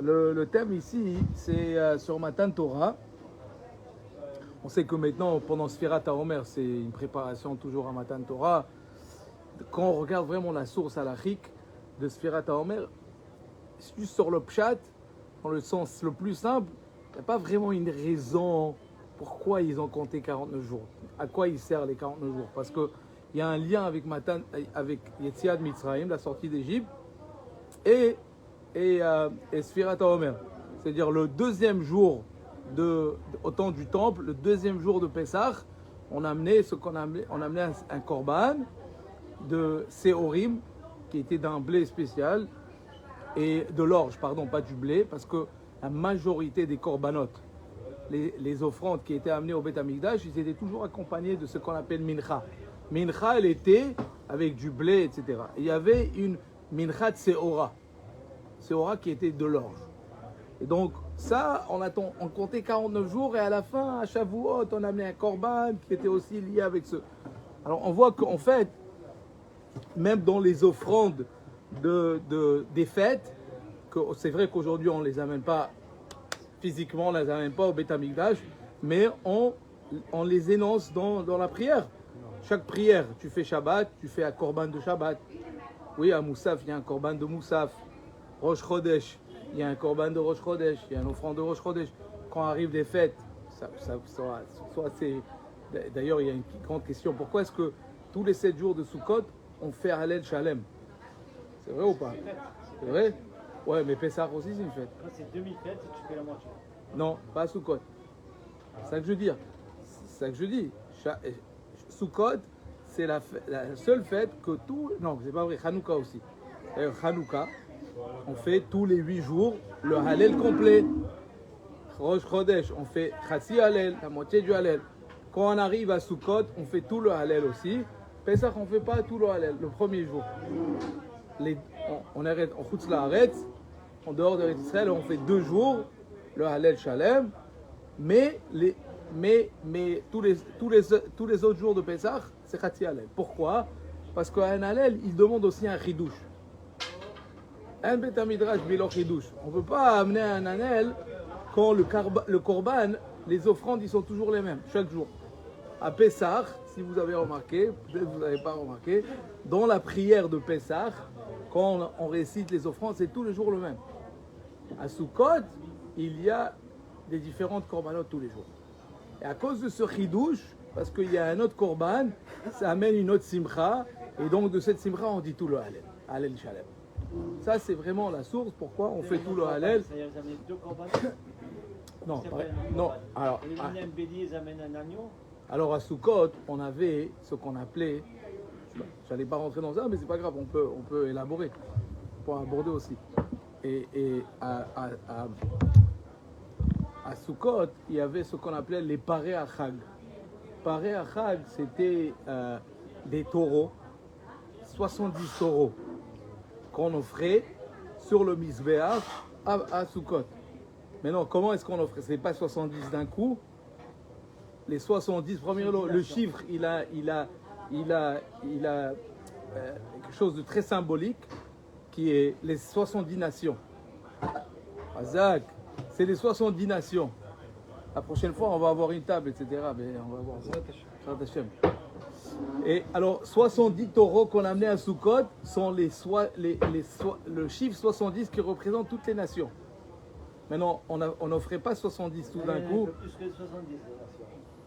Le thème ici, c'est sur Matan Torah. On sait que maintenant, pendant Sfirat HaOmer, c'est une préparation toujours à Matan Torah. Quand on regarde vraiment la source halachique de Sfirat HaOmer, juste sur le pshat, dans le sens le plus simple, il n'y a pas vraiment une raison pourquoi ils ont compté 49 jours. À quoi ils servent les 49 jours? Parce qu'il y a un lien avec Yetziat Mitzrayim, la sortie d'Égypte, et Sfirat HaOmer. C'est-à-dire le deuxième jour au temps du temple, le deuxième jour de Pessah, on amenait un korban de Séorim, qui était d'un blé spécial, et de l'orge, pardon, pas du blé, parce que la majorité des corbanotes, les offrandes qui étaient amenées au Beth Amikdash, ils étaient toujours accompagnés de ce qu'on appelle mincha. Mincha, elle était avec du blé, etc. Et il y avait une mincha de Seora qui était de l'orge. Et donc, ça, on comptait 49 jours, et à la fin, à Shavuot, on amenait un korban qui était aussi lié avec ce. Alors, on voit qu'en fait, même dans les offrandes des fêtes, que c'est vrai qu'aujourd'hui on ne les amène pas physiquement, on ne les amène pas au Beth Amikdash, mais on les énonce dans la prière. Chaque prière, tu fais Shabbat, tu fais un korban de Shabbat. Oui, à Moussaf, il y a un korban de Moussaf. Rosh Chodesh, il y a un korban de Rosh Chodesh, il y a un offrande de Rosh Chodesh. Quand arrivent des fêtes, soit c'est. D'ailleurs, il y a une grande question. Pourquoi est-ce que tous les 7 jours de Sukkot, on fait Hallel Shalem? C'est vrai ou pas? C'est vrai? Ouais, mais Pessah aussi, c'est une fête. C'est demi-fête et tu fais la moitié. Non, pas Sukkot. C'est ça que je veux dire. C'est ça que je dis. Sukkot, c'est la seule fête que tout. Non, c'est pas vrai. Hanouka aussi. D'ailleurs, Hanouka, on fait tous les 8 jours le Hallel complet. Rosh Chodesh, on fait Chatsi Hallel, la moitié du Hallel. Quand on arrive à Sukkot, on fait tout le Hallel aussi. Pessah, on ne fait pas tout le Hallel, le premier jour. On arrête en Chutz La'aretz, en dehors de Israël, on fait 2 jours le Hallel Shalem, mais tous les autres jours de Pessah, c'est Chatsi Hallel. Pourquoi? Parce qu'un Hallel, il demande aussi un Chidouche. Un Beth Midrash bilo Chidouche. On ne peut pas amener un Hallel quand le Korban, les offrandes, ils sont toujours les mêmes, chaque jour. À Pessah, si vous avez remarqué, peut-être vous n'avez pas remarqué, dans la prière de Pessah, quand on récite les offrandes, c'est tous les jours le même. À Sukkot, il y a des différentes corbanotes tous les jours. Et à cause de ce chidouche, parce qu'il y a un autre korban, ça amène une autre simcha, et donc de cette simcha, on dit tout le Hallel, Hallel Shalem. Ça, c'est vraiment la source pourquoi on fait tout le Hallel. C'est-à-dire qu'ils amènent 2 corbanes. Non, non. Alors, ils amènent un bélier, ils amènent un agneau. Alors à Sukkot, on avait ce qu'on appelait, je n'allais pas rentrer dans ça, mais c'est pas grave, on peut élaborer, pour aborder aussi. Et à Sukkot, il y avait ce qu'on appelait les paré achag. Paré achag, c'était des taureaux, 70 taureaux, qu'on offrait sur le Mizbeach à Sukkot. Maintenant, comment est-ce qu'on offrait? Ce n'est pas 70 d'un coup. Les 70 premiers lots, le chiffre, il a quelque chose de très symbolique qui est les 70 nations. Azak, c'est les 70 nations. La prochaine fois, on va avoir une table, etc. Mais on va voir ça. Et alors, 70 taureaux qu'on a amenés à Sukkot sont le chiffre 70 qui représente toutes les nations. Maintenant, on n'offrait pas 70 tout d'un coup. Il y a un peu plus que 70 nations.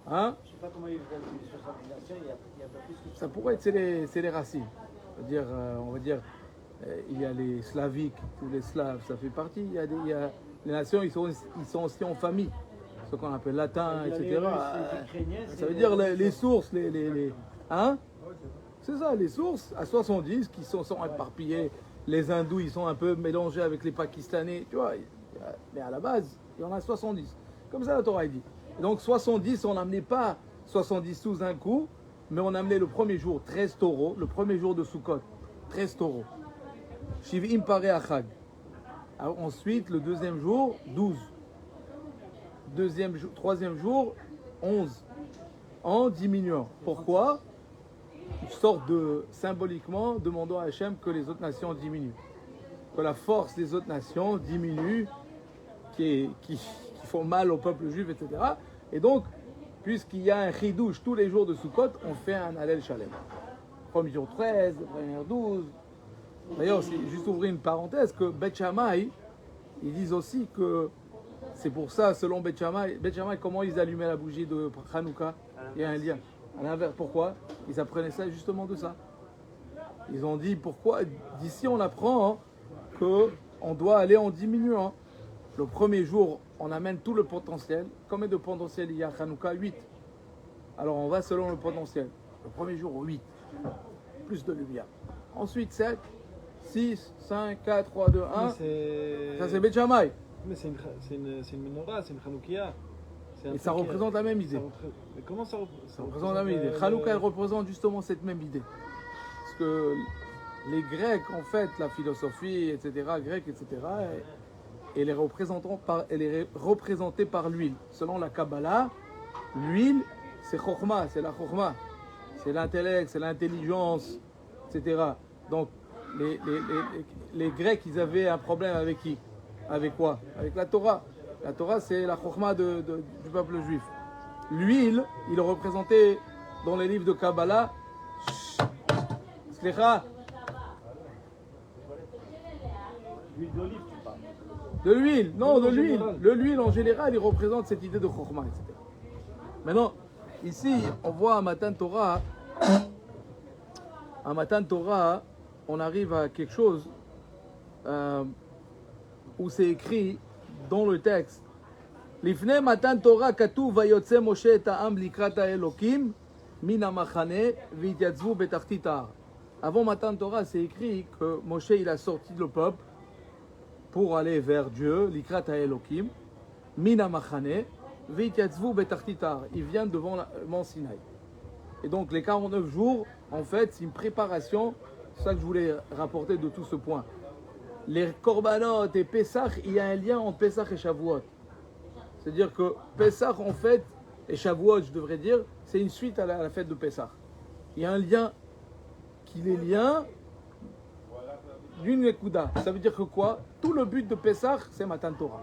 Hein? Je ne sais pas comment ils font les 70 nations, il y a un peu plus que ça pourrait être c'est les racines. On va dire, il y a les slaviques, tous les slaves, ça fait partie. Il y a les nations, ils sont aussi en famille, ce qu'on appelle latin, etc. Ça veut dire les sources, hein? C'est ça, les sources à 70 qui sont éparpillées. Les hindous, ils sont un peu mélangés avec les pakistanais, tu vois. Mais à la base, il y en a 70. Comme ça, la Torah dit. Et donc 70, on n'amenait pas 70 sous un coup, mais on amenait le premier jour 13 taureaux, le premier jour de Sukkot, 13 taureaux. Shiv'im paré achag. Ensuite, le deuxième jour, 12. Troisième jour, 11. En diminuant. Pourquoi? Une sorte de, symboliquement, demandant à Hachem que les autres nations diminuent. que la force des autres nations diminue, qui font mal au peuple juif, etc. Et donc, puisqu'il y a un chidouche tous les jours de Sukkot, on fait un Hallel Shalem. Premier jour 13, le premier jour 12. D'ailleurs, c'est juste ouvrir une parenthèse, que Beth Shammai, ils disent aussi que c'est pour ça, selon Beth Shammai, comment ils allumaient la bougie de Hanouka? Il y a un lien. À l'inverse, pourquoi? Ils apprenaient ça justement de ça. Ils ont dit pourquoi, d'ici on apprend qu'on doit aller en diminuant. Le premier jour, on amène tout le potentiel. Combien de potentiel il y a à Hanouka? 8. Alors on va selon le potentiel. Le premier jour, 8. Plus de lumière. Ensuite, 7, 6, 5, 4, 3, 2, 1. Ça, c'est Beth Shammai. Mais c'est une menorah, c'est une Hanoukia. Et ça représente la même idée. Mais comment ça représente la même idée. Hanouka, elle représente justement cette même idée. Parce que les Grecs, en fait, la philosophie, etc., grecque, etc., elle est représentée par l'huile. Selon la Kabbalah, l'huile, c'est Chokhmah, c'est la Chokhmah. C'est l'intellect, c'est l'intelligence, etc. Donc, les Grecs, ils avaient un problème avec qui? Avec quoi? Avec la Torah. La Torah, c'est la Chokhmah du peuple juif. L'huile, il est représenté dans les livres de Kabbalah. Slicha. L'huile d'olive, tu parles. De l'huile, non, de l'huile. L'huile, en général, il représente cette idée de Chokhmah, etc. Maintenant, ici, on voit à Matan Torah, on arrive à quelque chose où c'est écrit dans le texte. Lifnei Matan Torah katuv vayotze Moshe et ha'am likrat ha'elokim min ha'machane v'yityatzvu betachtit ha'ar. Avant Matan Torah, c'est écrit que Moshe il a sorti le peuple pour aller vers Dieu, likrat ha'elokim min ha'machane v'yityatzvu betachtit ha'ar. Il vient devant le mont Sinaï. Et donc les 49 jours, en fait, c'est une préparation. C'est ça que je voulais rapporter de tout ce point. Les Korbanot et Pessah, il y a un lien entre Pessah et Shavuot. C'est-à-dire que Pessah, en fait, et Shavuot, je devrais dire, c'est une suite à la fête de Pessah. Il y a un lien qui les lien d'une Nekuda. Ça veut dire que quoi? Tout le but de Pessah, c'est Matan Torah.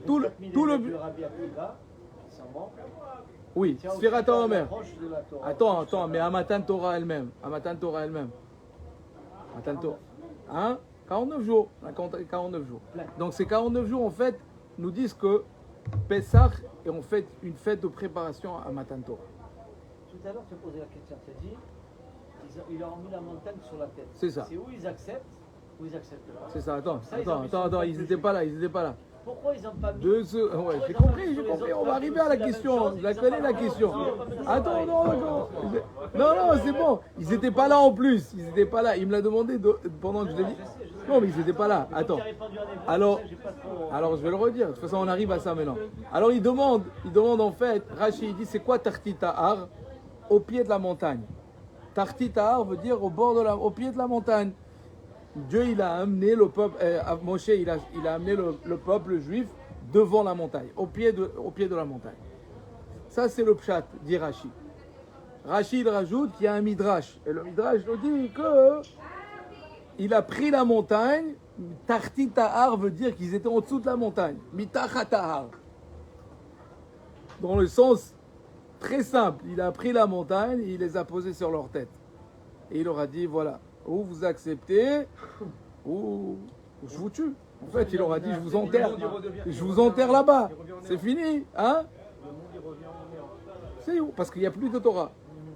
Tout le but. Oui, Sfirat HaOmer. Attends, mais à Matan Torah elle-même. Matan Torah. Hein? 49 jours. 49 jours. Donc ces 49 jours, en fait, nous disent que Pessah est en fait une fête de préparation à Matan Torah. Tout à l'heure, tu as posé la question, tu as dit, ils leur ont mis la montagne sur la tête. C'est ça. C'est où ils acceptent, ou ils acceptent pas. C'est ça, attends, ils n'étaient pas là. Pourquoi ils n'ont pas mis... Ouais, j'ai compris, on va arriver à la question, je la connais la question. Attends, non, c'est bon, ils n'étaient pas là en plus, ils n'étaient pas là, il me l'a demandé pendant que je l'ai dit. Non, mais ils n'étaient pas là, attends. Alors, je vais le redire, de toute façon on arrive à ça maintenant. Alors il demande en fait, Rashi il dit c'est quoi Tartit Ha'ar? Au pied de la montagne. Tartit Ha'ar veut dire au pied de la montagne. Dieu il a amené le peuple, Moshe il a amené le peuple juif devant la montagne, au pied de la montagne. Ça c'est le pshat, dit Rashi. Rashi il rajoute qu'il y a un midrash, et le midrash nous dit que il a pris la montagne. Tartit Ha'ar veut dire qu'ils étaient en dessous de la montagne. Mitachat Ha'ar. Dans le sens très simple, il a pris la montagne et il les a posés sur leur tête. Et il leur a dit voilà, ou vous acceptez, ou je vous tue. En fait, il leur a dit je vous enterre là-bas. C'est fini, hein? C'est où? Parce qu'il n'y a plus de Torah.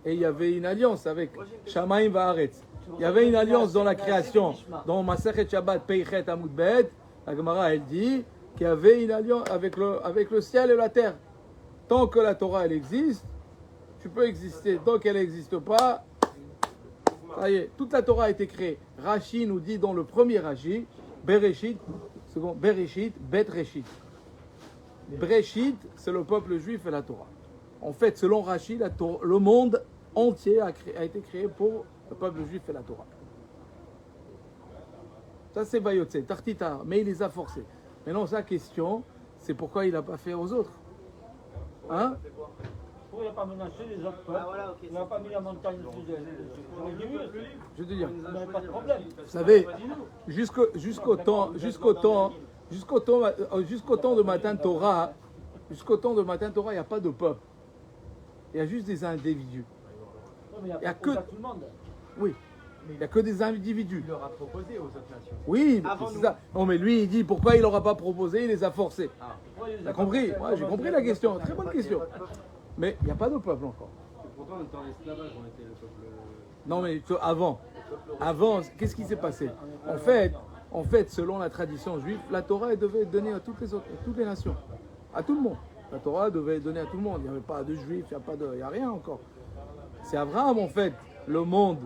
Et il y avait une alliance avec Shamaim Va'aretz. Il y avait une alliance dans la création. Dans Masechet Shabbat Peichet Amud Bet, la Gemara elle dit qu'il y avait une alliance avec le ciel et la terre. Tant que la Torah elle existe, tu peux exister. Tant qu'elle n'existe pas, ça y est, toute la Torah a été créée. Rashi nous dit dans le premier Rashi, Bereshit, Bet Reshit. Breshit, c'est le peuple juif et la Torah. En fait, selon Rashi, le monde entier a été créé pour le peuple juif et la Torah. Ça c'est Vayotse, Tartita, mais il les a forcés. Maintenant sa question, c'est pourquoi il n'a pas fait aux autres. Hein? il n'a pas menacé les autres peuples. Il n'a pas mis la montagne sur les dieux. Je veux te dire, Il n'y avait pas de problème. vous savez, jusqu'au temps de Matan Torah, il n'y a pas de peuple. Il y a juste des individus. Non, mais il n'y a Il y a pas que- à tout le monde. Oui, il n'y a que des individus. Il leur a proposé aux autres nations. Oui, Avant c'est nous. ça. Non, mais lui, il dit pourquoi il n'aura pas proposé, il les a forcés. Pourquoi il les a T'as pas compris? fait Ouais, j'ai compris la question. Très bonne question. Mais il n'y a pas de peuple encore. Pourtant, on était en esclavage, on était le peuple. Non, mais avant, qu'est-ce qui s'est passé? En fait, selon la tradition juive, la Torah elle devait être donnée à toutes les nations, à tout le monde. La Torah devait être donnée à tout le monde. Il n'y avait pas de juifs, il n'y a rien encore. C'est Abraham, en fait, le monde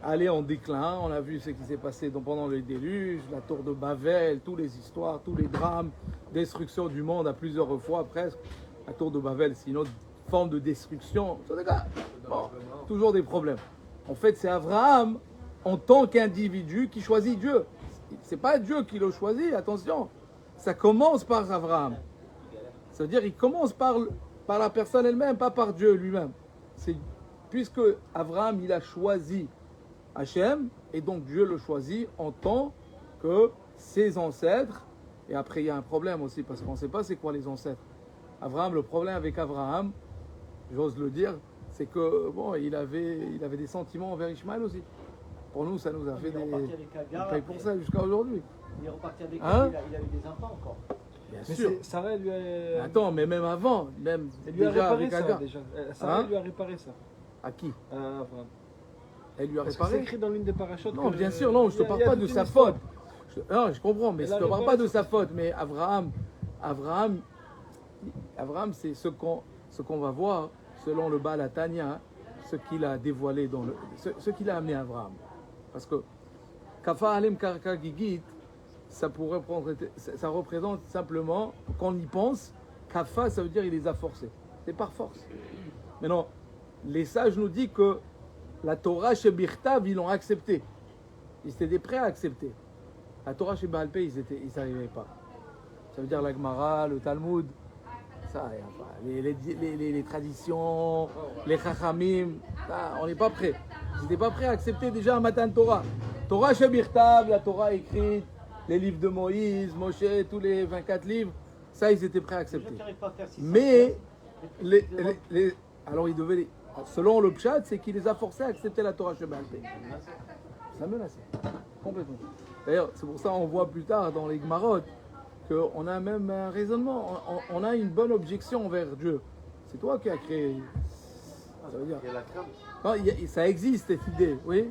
allait en déclin. On a vu ce qui s'est passé pendant le déluge, la tour de Babel, toutes les histoires, tous les drames, destruction du monde à plusieurs fois presque. La tour de Babel, c'est une autre forme de destruction. Bon, toujours des problèmes. En fait, c'est Abraham, en tant qu'individu, qui choisit Dieu. C'est pas Dieu qui le choisit, attention. Ça commence par Abraham. Ça veut dire qu'il commence par la personne elle-même, pas par Dieu lui-même. Puisque Abraham, il a choisi Hachem, et donc Dieu le choisit en tant que ses ancêtres. Et après, il y a un problème aussi, parce qu'on ne sait pas c'est quoi les ancêtres. Abraham, le problème avec Abraham, j'ose le dire, c'est que bon, il avait des sentiments envers Ishmaël aussi. Pour nous, ça nous a fait Il est reparti avec on Agar, paye pour ça jusqu'à aujourd'hui. Il est reparti avec Hein? elle, il a eu des enfants encore. Bien Mais sûr. Sarah lui a. Attends, mais même avant, même Elle lui a déjà réparé avec ça Agar. déjà. Sarah Hein? lui a réparé ça. À qui? À Abraham. Elle lui a Parce que c'est réparé. écrit dans l'une des parachutes. Non, que- bien sûr, non, je ne te il y a- parle il y a pas toute de une sa histoire. faute. Non, je comprends, mais Elle je a ne te parle réparé pas de ça. sa faute. Mais Abraham, c'est ce qu'on va voir selon le Baal Tanya, ce qu'il a dévoilé ce qu'il a amené à Abraham. Parce que Kafa Alem Karka Gigit, ça représente simplement, quand on y pense, Kafa, ça veut dire il les a forcés. C'est par force. Mais non, les sages nous disent que la Torah chez Birtav, ils l'ont accepté. Ils étaient prêts à accepter. La Torah chez Baal Pei, ils n'arrivaient pas. Ça veut dire la Gemara, le Talmud, ça, les traditions, les Chachamim, ça, on n'est pas prêts. Ils n'étaient pas prêts à accepter déjà un Matan Torah. Torah chez Birtav, la Torah écrite, les livres de Moïse, Moshe, tous les 24 livres, ça, ils étaient prêts à Les gens accepter. qui n'arrivent pas à faire 600 Mais, choses, alors ils devaient, selon le Pshat, c'est qu'il les a forcés à accepter la Torah chez Baal Pei. Ça menaçait, complètement. D'ailleurs, c'est pour ça qu'on voit plus tard dans les Gemarot qu'on a même un raisonnement, on a une bonne objection envers Dieu. C'est toi qui as créé. Ça veut dire. Il y a la crainte. Non, ça existe cette idée, oui.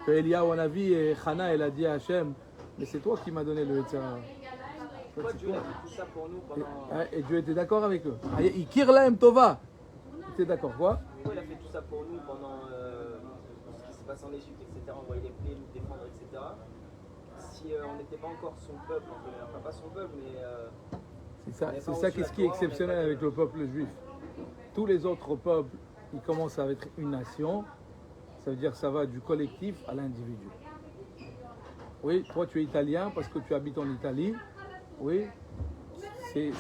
Que Eliyahu Hanavi et Hana, elle a dit à Hachem, mais c'est toi qui m'as donné le Yetzirah. Pourquoi Dieu a fait tout ça pour nous pendant. Et Dieu était d'accord avec eux. Ikirlaem Tova. Tu es d'accord, quoi? Pourquoi il a fait tout ça pour nous pendant ce qui s'est passé en Égypte, etc. Envoyer les plaies, nous défendre, etc. Si on n'était pas encore son peuple, enfin pas son peuple, mais. C'est ça qu'est-ce qui est exceptionnel avec le peuple juif. Tous les autres peuples, ils commencent à être une nation. Ça veut dire que ça va du collectif à l'individu. Oui, toi tu es italien parce que tu habites en Italie. Oui, tu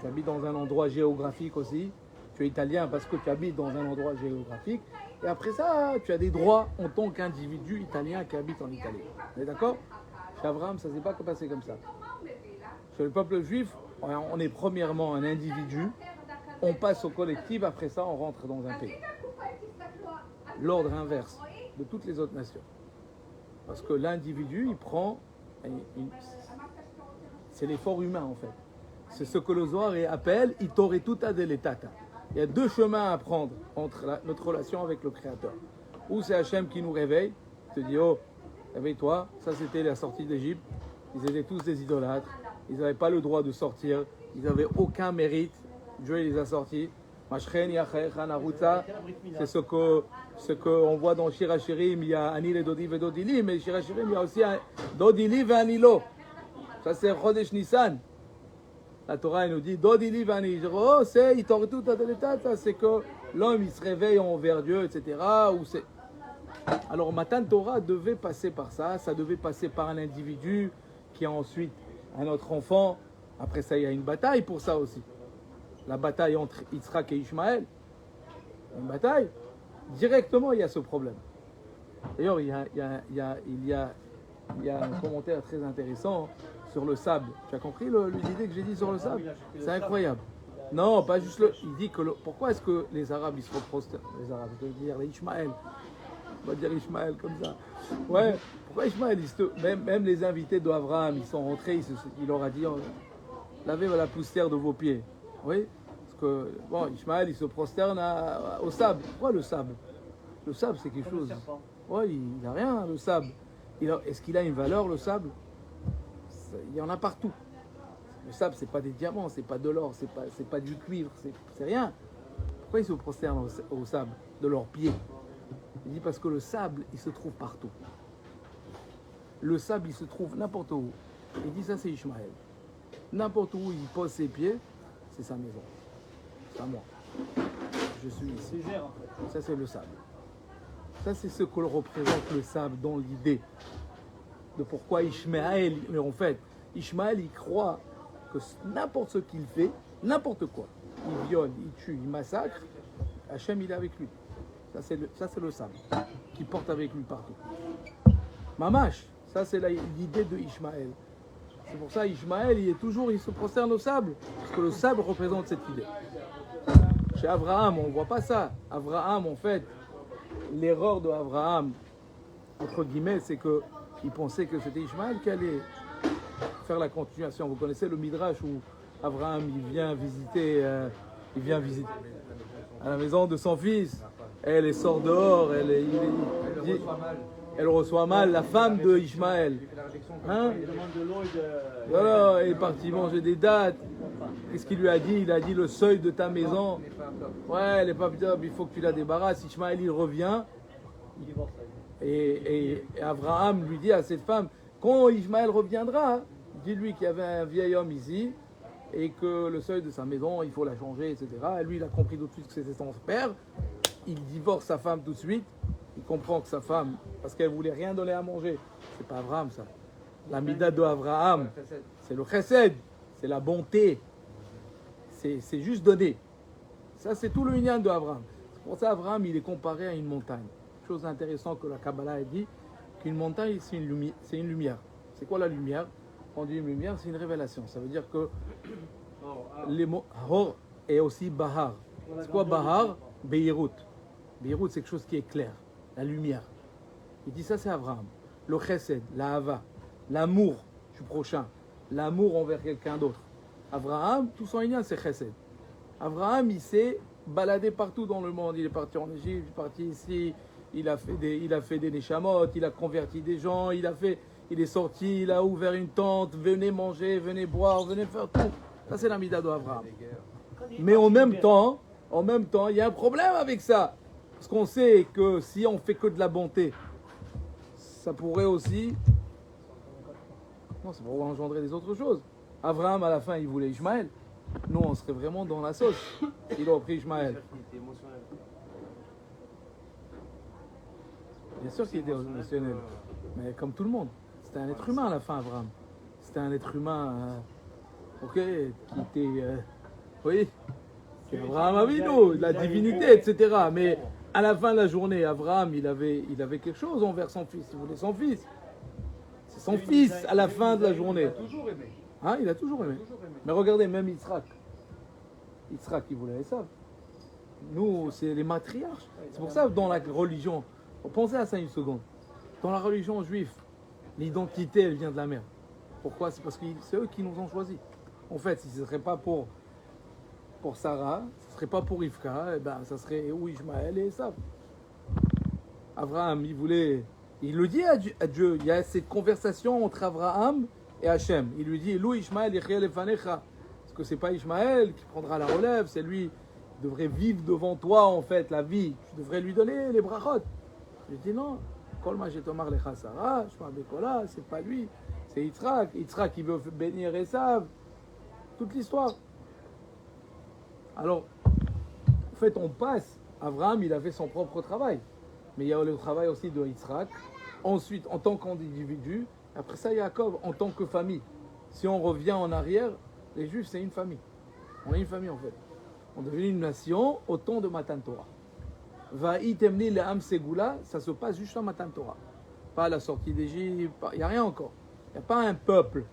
habites dans un endroit géographique aussi. Tu es italien parce que tu habites dans un endroit géographique. Et après ça, tu as des droits en tant qu'individu italien qui habite en Italie. Vous êtes d'accord? Chez Abraham, ça ne s'est pas passé comme ça. Chez le peuple juif, on est premièrement un individu, on passe au collectif, après ça on rentre dans un pays. L'ordre inverse de toutes les autres nations. Parce que l'individu, il prend... C'est l'effort humain en fait. C'est ce que le Zohar appelle « Itore tuta deletata ». Il y a deux chemins à prendre entre notre relation avec le Créateur. Ou c'est Hachem qui nous réveille, il te dit « Oh, réveille-toi », ça c'était la sortie d'Égypte. Ils étaient tous des idolâtres, ils n'avaient pas le droit de sortir, ils n'avaient aucun mérite. Dieu les a sortis. C'est ce qu'on voit dans Shir HaShirim, il y a Ani le Dodi et Dodili, mais Shir HaShirim, il y a aussi un Dodili et Anilo. Ça c'est Chodesh Nissan. La Torah elle nous dit Dodili et Anilo. Oh, c'est Itortu Tadeletata, c'est que l'homme il se réveille envers Dieu, etc. Alors Matan Torah devait passer par ça, ça devait passer par un individu qui a ensuite un autre enfant. Après ça, il y a une bataille pour ça aussi. La bataille entre Yitzhak et Ishmaël. une bataille, directement il y a ce problème. D'ailleurs, il y a un commentaire très intéressant sur le sable. Tu as compris l'idée que j'ai dit sur le sable? C'est incroyable. Non, pas juste le. Il dit que pourquoi est-ce que les Arabes ils se prosternent? Les Arabes, je veux dire les Ishmaël. On va dire Ishmaël comme ça. Ouais. Pourquoi Ishmaël même les invités d'Abraham, ils sont rentrés, il leur a dit lavez la poussière de vos pieds. Oui. Parce que bon, Ishmaël il se prosterne au sable. Pourquoi le sable? Le sable c'est quelque chose. Ouais, il n'a rien le sable. Est-ce qu'il a une valeur le sable? Il y en a partout. Le sable, c'est pas des diamants, c'est pas de l'or, c'est pas du cuivre, c'est rien. Pourquoi ils se prosternent au sable de leurs pieds? Il dit parce que le sable, il se trouve partout. Le sable, il se trouve n'importe où. Il dit ça, c'est Ishmaël. N'importe où il pose ses pieds, c'est sa maison. C'est à moi. Je suis ici. Ça, c'est le sable. Ça, c'est ce que représente le sable dans l'idée de pourquoi Ishmaël. Mais en fait, Ishmaël, il croit que n'importe ce qu'il fait, n'importe quoi, il viole, il tue, il massacre, Hachem il est avec lui. Ça c'est le sable qui porte avec lui partout. Mamash, ça c'est l'idée de Ishmaël. C'est pour ça Ishmaël il se prosterne au sable, parce que le sable représente cette idée. Chez Abraham, on ne voit pas ça. Abraham, en fait, l'erreur de Abraham, entre guillemets, c'est qu'il pensait que c'était Ishmaël qui allait faire la continuation. Vous connaissez le Midrash où Abraham il vient visiter à la maison de son fils. Elle sort dehors, elle reçoit mal la femme de Ishmaël. Hein? Il demande de l'eau et de... Voilà, il est parti manger des dattes. Qu'est-ce qu'il lui a dit? Il a dit le seuil de ta maison. Ouais, elle n'est pas top, il faut que tu la débarrasses. Ishmaël il revient. Et Abraham lui dit à cette femme, quand Ishmaël reviendra, dis-lui qu'il y avait un vieil homme ici et que le seuil de sa maison, il faut la changer, etc. Et lui, il a compris tout de suite que c'était son père. Il divorce sa femme tout de suite. Il comprend que sa femme, parce qu'elle voulait rien donner à manger. C'est pas Abraham, ça. La mida de Abraham, c'est le chesed, c'est la bonté. C'est juste donner. Ça, c'est tout le minyan de Abraham. C'est pour ça Abraham, il est comparé à une montagne. Chose intéressante que la Kabbalah a dit, qu'une montagne, c'est une lumière. C'est quoi la lumière? Quand on dit une lumière, c'est une révélation. Ça veut dire que les mots Hor et aussi Bahar. C'est quoi Bahar? Beirut. Beirut, c'est quelque chose qui est clair. La lumière. Il dit ça, c'est Abraham. Le chesed, la hava, l'amour du prochain, l'amour envers quelqu'un d'autre. Abraham, tout son lien, c'est chesed. Abraham, il s'est baladé partout dans le monde. Il est parti en Égypte, il est parti ici, il a fait des neshamot, il a converti des gens, il est sorti, il a ouvert une tente, venez manger, venez boire, venez faire tout. Ça, c'est l'amida d'Abraham. Mais en même temps, il y a un problème avec ça. Parce qu'on sait que si on fait que de la bonté, ça pourrait aussi... Non, ça pourrait engendrer des autres choses. Abraham, à la fin, il voulait Ishmaël. Nous, on serait vraiment dans la sauce. Il aurait pris Ishmaël. Bien sûr qu'il était émotionnel. Mais comme tout le monde. C'était un être humain à la fin, Abraham. C'était un être humain, qui était... oui, c'est Abraham Avinu, la divinité, etc. Mais à la fin de la journée, Abraham, il avait quelque chose envers son fils. Il voulait son fils. C'est son fils à la fin de la journée. Il a toujours aimé. Hein, il a toujours aimé. Mais regardez, même Yitzhak, il voulait Esav. Nous, c'est les matriarches. C'est pour ça que dans la religion, pensez à ça une seconde. Dans la religion juive, l'identité, elle vient de la mère. Pourquoi? C'est parce que c'est eux qui nous ont choisis. En fait, si ce ne serait pas pour Sarah, ce ne serait pas pour Rivka, ça serait Ishmaël et Esav. Abraham, il le dit à Dieu. Il y a cette conversation entre Abraham et Hachem. Il lui dit, Lou Ishmaël Yechiel Lefanecha. Parce que c'est pas Ishmaël qui prendra la relève, c'est lui qui devrait vivre devant toi, en fait, la vie. Tu devrais lui donner les brachot. Je dis non. Kol ma shetomar lecha Sarah, Shema Bekola, c'est pas lui. C'est Yitzhak. Yitzhak qui veut bénir Esav. Toute l'histoire. Alors, en fait, on passe. Abraham, il a fait son propre travail. Mais il y a le travail aussi de Yitzhak. Ensuite, en tant qu'individu. Après ça, Yaakov, en tant que famille. Si on revient en arrière, les Juifs, c'est une famille. On est une famille, en fait. On devient une nation au temps de Matan Torah. Va'itemni le'am segula, ça se passe juste en Matan Torah. Pas à la sortie d'Égypte, il n'y a rien encore. Il n'y a pas un peuple.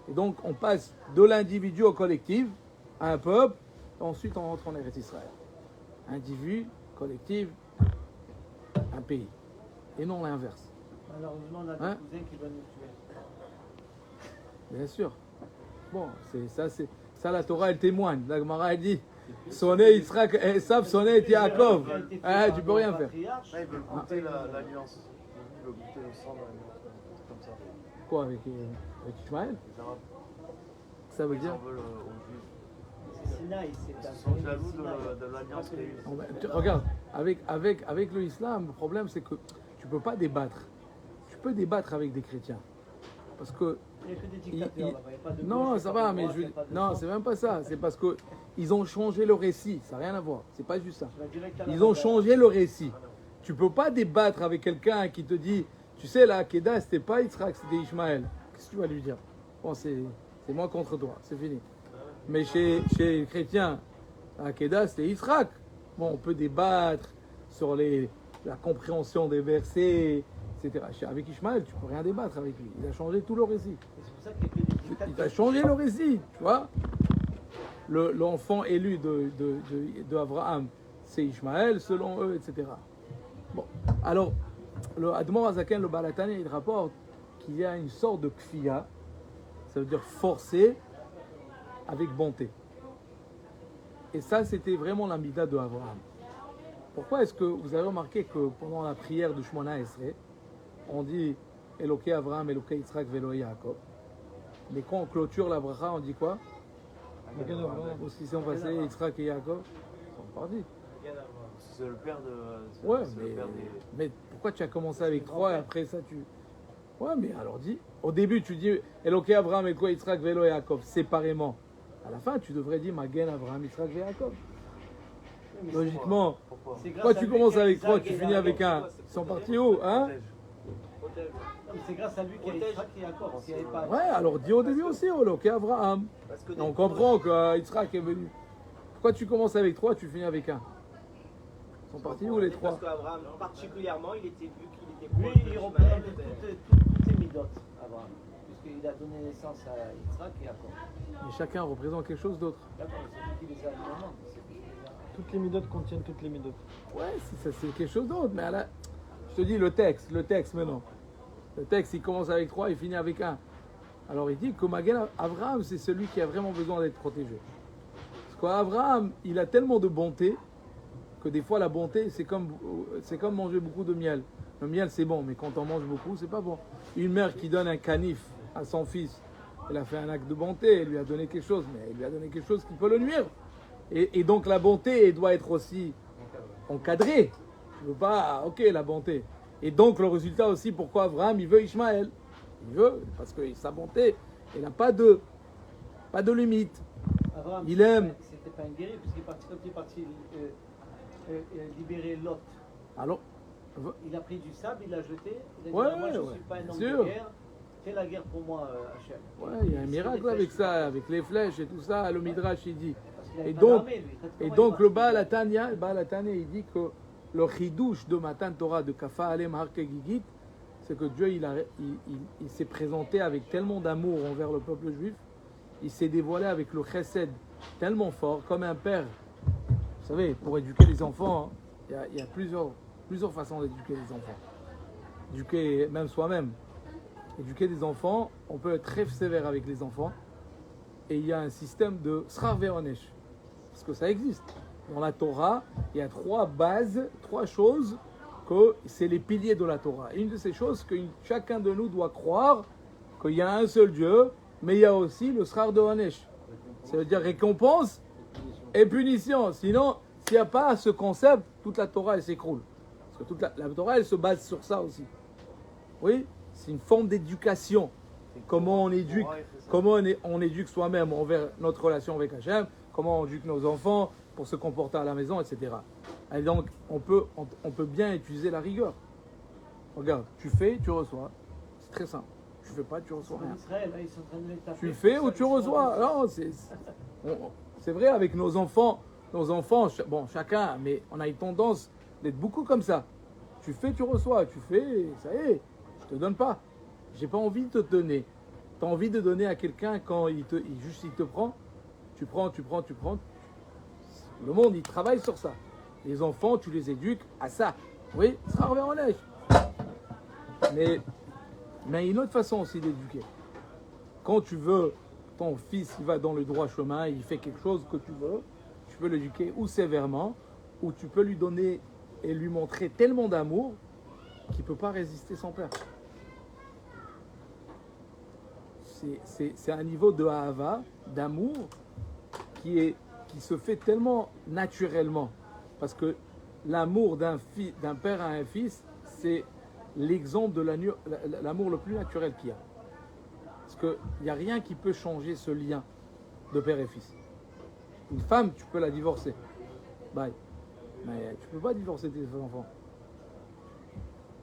Et donc, on passe de l'individu au collectif, à un peuple, et ensuite on rentre en Eretz Israël. Individu, collectif, un pays. Et non l'inverse. Malheureusement, on a des Hein? cousins qui veulent nous tuer. Bien sûr. Bon, ça la Torah, elle témoigne. La Gemara, elle dit, sonné Yitzhak, Esav, sonné Yaakov. Ah, tu peux rien faire. Là, ils veulent goûter l'alliance. Ils veulent goûter le sang de l'alliance. Comme ça. Quoi, avec Ishmaël? Les Arabes, Ça veut ils dire en veulent aux Juifs. C'est Sinaï, c'est Ils un sont pays jaloux Sinaï. de l'alliance qu'il y a eu. Non, mais regarde, avec le islam, le problème c'est que tu ne peux pas débattre. Tu peux débattre avec des chrétiens. Parce que. Il n'y a que des dictateurs là-bas, il n'y a pas de Non, gauche, ça il y a pas va, de mais droite, il y a pas de non, centre. c'est même pas ça. C'est parce que ils ont changé le récit. Ça n'a rien à voir. C'est pas juste ça. Tu vas direct à la Ils ont bataille. changé le récit. Tu peux pas débattre avec quelqu'un qui te dit, tu sais, là, Kedah, c'était pas Yitzhak, c'était Ishmaël. Qu'est-ce que tu vas lui dire? Bon, c'est moi contre toi, c'est fini. Mais chez les chrétiens, à Kedah, c'était Yitzhak. Bon, on peut débattre sur la compréhension des versets, etc. Avec Ishmaël, tu peux rien débattre avec lui. Il a changé tout le récit. Et c'est pour ça qu'il y a que des Il a dictateurs. changé le récit, tu vois. L'enfant élu de Abraham, c'est Ishmaël, selon eux, etc. Bon, alors, le Admor Azaken, le Balatani, il rapporte qu'il y a une sorte de kfiya, ça veut dire forcer avec bonté. Et ça, c'était vraiment l'amida de Abraham. Pourquoi est-ce que vous avez remarqué que pendant la prière de Shmona Esrei, on dit Eloké Abraham, Eloké Yitzhak, Velo Yaakov. Mais quand on clôture la bracha, on dit quoi? Pour ce qui sont passés, Yitzhak et Yaakov sont partis. C'est le père de. Ouais, c'est le père des. mais pourquoi tu as commencé avec 3 et après ça tu. Ouais, mais alors dis. Au début, tu dis Eloké Abraham, Eloké Yitzhak, Velo Yaakov, séparément. À la fin, tu devrais dire Magen Abraham, Yitzhak et Yaakov. Logiquement. Pourquoi C'est grâce Pourquoi à tu lui commences qu'il y a avec 3, Isaac tu et finis Jacob. avec 1. Ils sont partis où, hein? Protège. Non, mais c'est grâce à lui qu'il y a Yitzhak et Jacob. S'il n'y avait pas. Ouais, alors dis au début aussi, Eloké Abraham. Parce que Et on comprend que Yitzhak est venu. Pourquoi tu commences avec 3, tu finis avec 1? Ils sont partis où les 3? Parce qu'Abraham, particulièrement, il était vu qu'il était Lui, proche de il Ishmaël, représente toutes les midotes, Abraham. Puisqu'il a donné naissance à Yitzhak et Jacob. Mais chacun représente quelque chose d'autre. D'accord, c'est lui qui les a mis au monde. C'est lui qui les a- Toutes les midotes contiennent toutes les midotes. Ouais, c'est quelque chose d'autre. Mais je te dis le texte maintenant. Le texte, il commence avec 3, il finit avec 1. Alors il dit que Magen Abraham, c'est celui qui a vraiment besoin d'être protégé. Parce qu'Abraham, il a tellement de bonté que des fois la bonté, c'est comme manger beaucoup de miel. Le miel, c'est bon, mais quand on mange beaucoup, c'est pas bon. Une mère qui donne un canif à son fils, elle a fait un acte de bonté, elle lui a donné quelque chose, mais elle lui a donné quelque chose qui peut le nuire. Et donc la bonté elle doit être aussi encadrée. Tu veux pas, ok, la bonté. Et donc le résultat aussi, pourquoi Abraham, il veut Ishmaël. Il veut, parce que sa bonté, elle n'a pas de limite. Abraham, Il aime. C'était pas un guerrier, puisqu'il est parti, quand il est parti libérer Lot. Alors, Il a pris du sable, il l'a jeté. Il a dit, Ouais, moi, je ne ouais, suis pas un bien homme sûr. de guerre. Fais la guerre pour moi, Hachem. ouais, il y a un miracle avec ça, avec les flèches et tout ça, le Midrash, il dit. Parce qu'il avait Et pas donc, d'armée, lui. Et Comment donc il le va- Baal Hatanya, il dit que le chidouche de Matan Torah de Kafa Alem Harke Gigit, c'est que Dieu il s'est présenté avec tellement d'amour envers le peuple juif, il s'est dévoilé avec le chesed tellement fort, comme un père. Vous savez, pour éduquer les enfants, hein, il y a plusieurs façons d'éduquer les enfants. Éduquer même soi-même. Éduquer des enfants, on peut être très sévère avec les enfants. Et il y a un système de Srar Ve'onesh. Parce que ça existe. Dans la Torah, il y a 3 bases, 3 choses que c'est les piliers de la Torah. Une de ces choses que chacun de nous doit croire qu'il y a un seul Dieu, mais il y a aussi le Srar de Onesh. Ça veut dire récompense et punition. Sinon, s'il n'y a pas ce concept, toute la Torah elle s'écroule. Parce que toute la Torah elle se base sur ça aussi. Oui, c'est une forme d'éducation. Comment on éduque, comment on éduque soi-même envers notre relation avec Hachem, comment on éduque nos enfants pour se comporter à la maison, etc. Et donc, on peut bien utiliser la rigueur. Regarde, tu fais, tu reçois. C'est très simple. Tu fais pas, tu reçois En rien. Israël, là, ils sont en train de les taper. Tu fais ou tu reçois. Non, c'est vrai avec nos enfants. Nos enfants, bon, chacun, mais on a une tendance d'être beaucoup comme ça. Tu fais, tu reçois, tu fais, ça y est, je te donne pas. J'ai pas envie de te donner. Tu as envie de donner à quelqu'un quand il te prend, tu prends. Le monde, il travaille sur ça. Les enfants, tu les éduques à ça. Oui, ça revient en neige. Mais il y a une autre façon aussi d'éduquer. Quand tu veux, ton fils, il va dans le droit chemin, il fait quelque chose que tu peux l'éduquer ou sévèrement, ou tu peux lui donner et lui montrer tellement d'amour qu'il ne peut pas résister son père. C'est un niveau de ahava, d'amour, qui se fait tellement naturellement. Parce que l'amour d'un père à un fils, c'est l'exemple de l'amour le plus naturel qu'il y a. Parce qu'il n'y a rien qui peut changer ce lien de père et fils. Une femme, tu peux la divorcer. Bye. Mais tu ne peux pas divorcer tes enfants.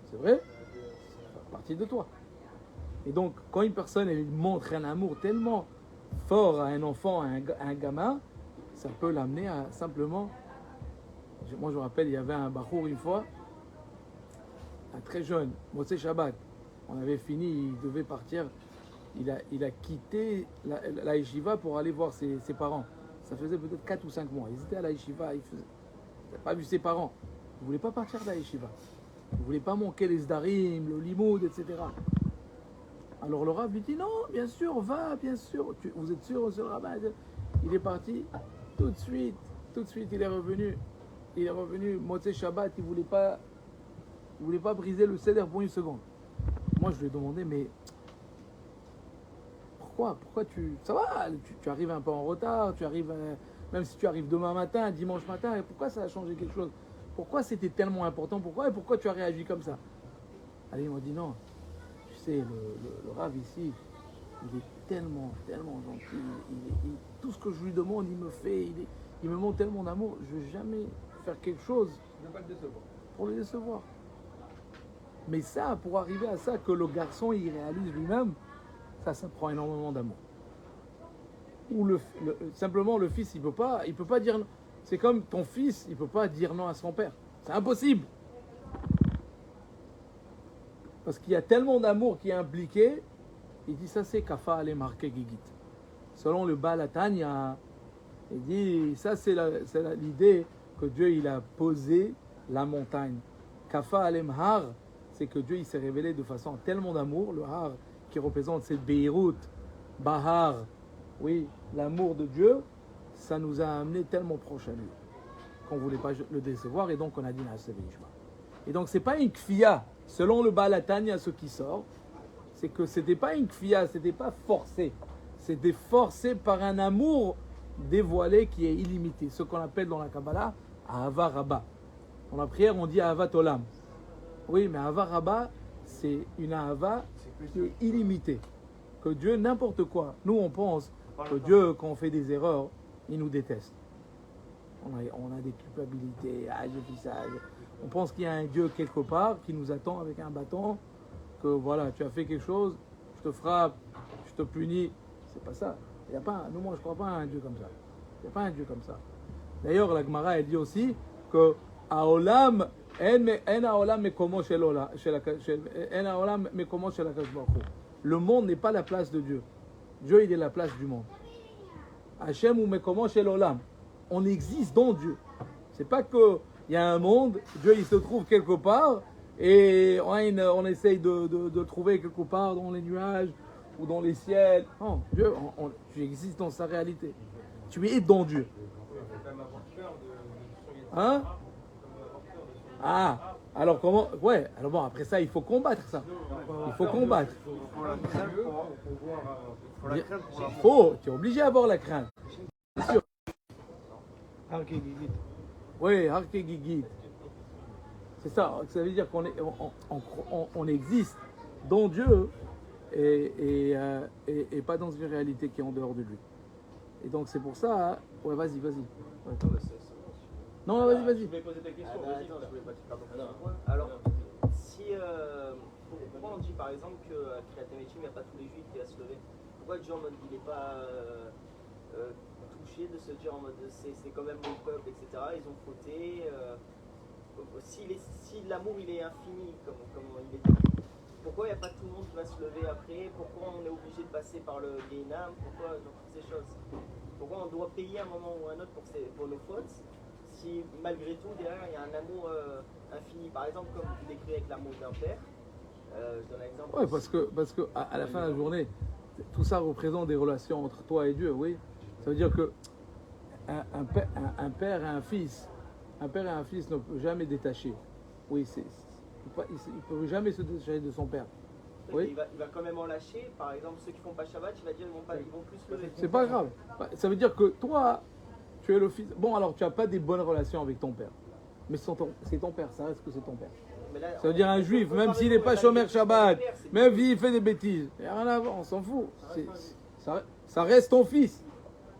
C'est vrai? Ça fait partie de toi. Et donc, quand une personne elle montre un amour tellement fort à un enfant, à un gamin, ça peut l'amener à simplement... Moi, je me rappelle, il y avait un bachour une fois, un très jeune, Motsé Shabbat. On avait fini, il devait partir. Il a quitté la yeshiva pour aller voir ses parents. Ça faisait peut-être 4 ou 5 mois. Ils étaient à la yeshiva, il n'a pas vu ses parents. Il ne voulait pas partir de la yeshiva. Il ne voulait pas manquer les zdarim, le limoud, etc. Alors le rabbin lui dit non, bien sûr, va, bien sûr. Vous êtes sûr, monsieur le rabbin? Il est parti tout de suite, il est revenu. Il est revenu, Motsé Shabbat, il ne voulait pas briser le seder pour une seconde. Moi, je lui ai demandé, mais pourquoi ça va, tu arrives un peu en retard, même si tu arrives demain matin, dimanche matin, et pourquoi ça a changé quelque chose? Pourquoi c'était tellement important? Pourquoi tu as réagi comme ça? Allez, il m'a dit non, tu sais, le Rav ici, il est tellement gentil, tout ce que je lui demande, il me fait, il me montre tellement d'amour, je ne vais jamais faire quelque chose pour le décevoir. Mais ça, pour arriver à ça, que le garçon il réalise lui-même, ça prend énormément d'amour. Ou simplement le fils, il peut pas dire non. C'est comme ton fils, il peut pas dire non à son père. C'est impossible. Parce qu'il y a tellement d'amour qui est impliqué. Il dit ça, c'est kafa ale marke gigit. Selon le Baal Hatanya, il dit ça, c'est l'idée que Dieu il a posé la montagne. Kafa alem har, c'est que Dieu il s'est révélé de façon tellement d'amour. Le har qui représente cette Beirut, Bahar, oui, l'amour de Dieu, ça nous a amené tellement proche à lui qu'on ne voulait pas le décevoir et donc on a dit Naaseh V'Yishma. Et donc c'est pas une kfia, selon le Baal Hatanya, ce qui sort, c'est que c'était pas une kfia, c'était pas forcé, c'était forcé par un amour dévoilé qui est illimité, ce qu'on appelle dans la Kabbalah Ahava Rabba. Dans la prière on dit Ahavat Olam. Oui, mais Ahava Rabba, c'est une Ahava qui est illimitée. Que Dieu, n'importe quoi. Nous, on pense que Dieu, quand on fait des erreurs, il nous déteste. On a des culpabilités. Ah, j'ai fait ça. On pense qu'il y a un Dieu quelque part qui nous attend avec un bâton. Que voilà, tu as fait quelque chose, je te frappe, je te punis. C'est pas ça. Il y a pas, nous, moi, je ne crois pas à un Dieu comme ça. Il n'y a pas un Dieu comme ça. D'ailleurs, la Gemara, elle dit aussi que Aolam, le monde n'est pas la place de Dieu. Dieu, il est la place du monde. Hachem ou Mekomo Shel Olam. On existe dans Dieu. C'est pas qu'il y a un monde, Dieu il se trouve quelque part et on essaye de trouver quelque part dans les nuages ou dans les ciels. Non, Dieu, tu existes dans sa réalité. Tu es dans Dieu. Hein? Ah, alors comment? Ouais, alors bon, après ça, il faut combattre ça. Il faut combattre. Tu es obligé d'avoir la crainte. Bien sûr. Oui, Harke Gigit. C'est ça, ça veut dire qu'on existe dans Dieu et pas dans une réalité qui est en dehors de lui. Et donc c'est pour ça, ouais, vas-y. Ouais. Non, vas-y. Je voulais poser ta question. Attends, je voulais pas te faire ton point. Alors, pourquoi on dit par exemple que Kriyat Emetim, il n'y a pas tous les juifs qui va se lever? Pourquoi Dieu en mode il n'est pas touché de se dire en mode c'est quand même mon peuple, etc. Ils ont fauté. si l'amour il est infini, comme il est dit, pourquoi il n'y a pas tout le monde qui va se lever après? Pourquoi on est obligé de passer par le Guénam? Pourquoi dans toutes ces choses? Pourquoi on doit payer un moment ou un autre pour nos fautes? Si malgré tout, derrière, il y a un amour infini. Par exemple, comme vous décrivez avec l'amour d'un père, je donne un exemple. Ouais, parce que à la fin de la journée, tout ça représente des relations entre toi et Dieu, oui. Ça veut dire que un père et un fils ne peut jamais détacher. Oui, il ne peut jamais se détacher de son père. Oui. Il va quand même en lâcher. Par exemple, ceux qui font pas Shabbat, il va dire ils vont plus se lever. C'est pas grave. Ça veut dire que toi, tu es le fils. Bon, alors tu n'as pas des bonnes relations avec ton père. Mais c'est ton père, ça reste que c'est ton père. Là, Ça veut dire un juif, même s'il n'est pas chômeur Shabbat, même s'il fait des bêtises, il n'y a rien à voir, on s'en fout. Ça reste ton fils.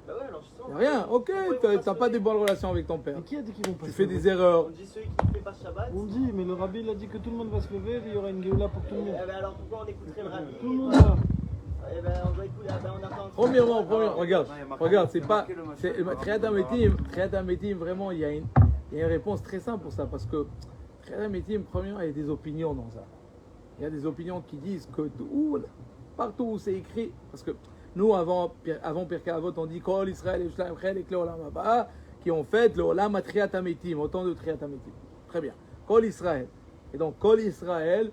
Bah ouais, alors justement. Il n'y a rien, ok, tu n'as pas des bonnes relations avec ton père. Mais qui a dit qu'ils vont pas Tu se fais lever des erreurs. On dit ceux qui ne font pas Shabbat. On dit, mais le rabbi il a dit que tout le monde va se lever, il y aura une Géoula pour tout le monde. Eh ben alors pourquoi on écouterait le rabbi? Tout le monde va. Eh ben on doit écouter. On attend. Premièrement, regarde, c'est pas. Triat Ametim, vraiment, il y a une réponse très simple pour ça. Parce que Triat Ametim, premièrement, il y a des opinions dans ça. Il y a des opinions qui disent que partout où c'est écrit, parce que nous, avant Pirkei Avot, on dit Kol Israël et Shlam Chel et Olam Haba, qui ont fait le Olam Triat Ametim, autant de Triat Ametim. Très bien. Kol Israël. Et donc, Kol Israël,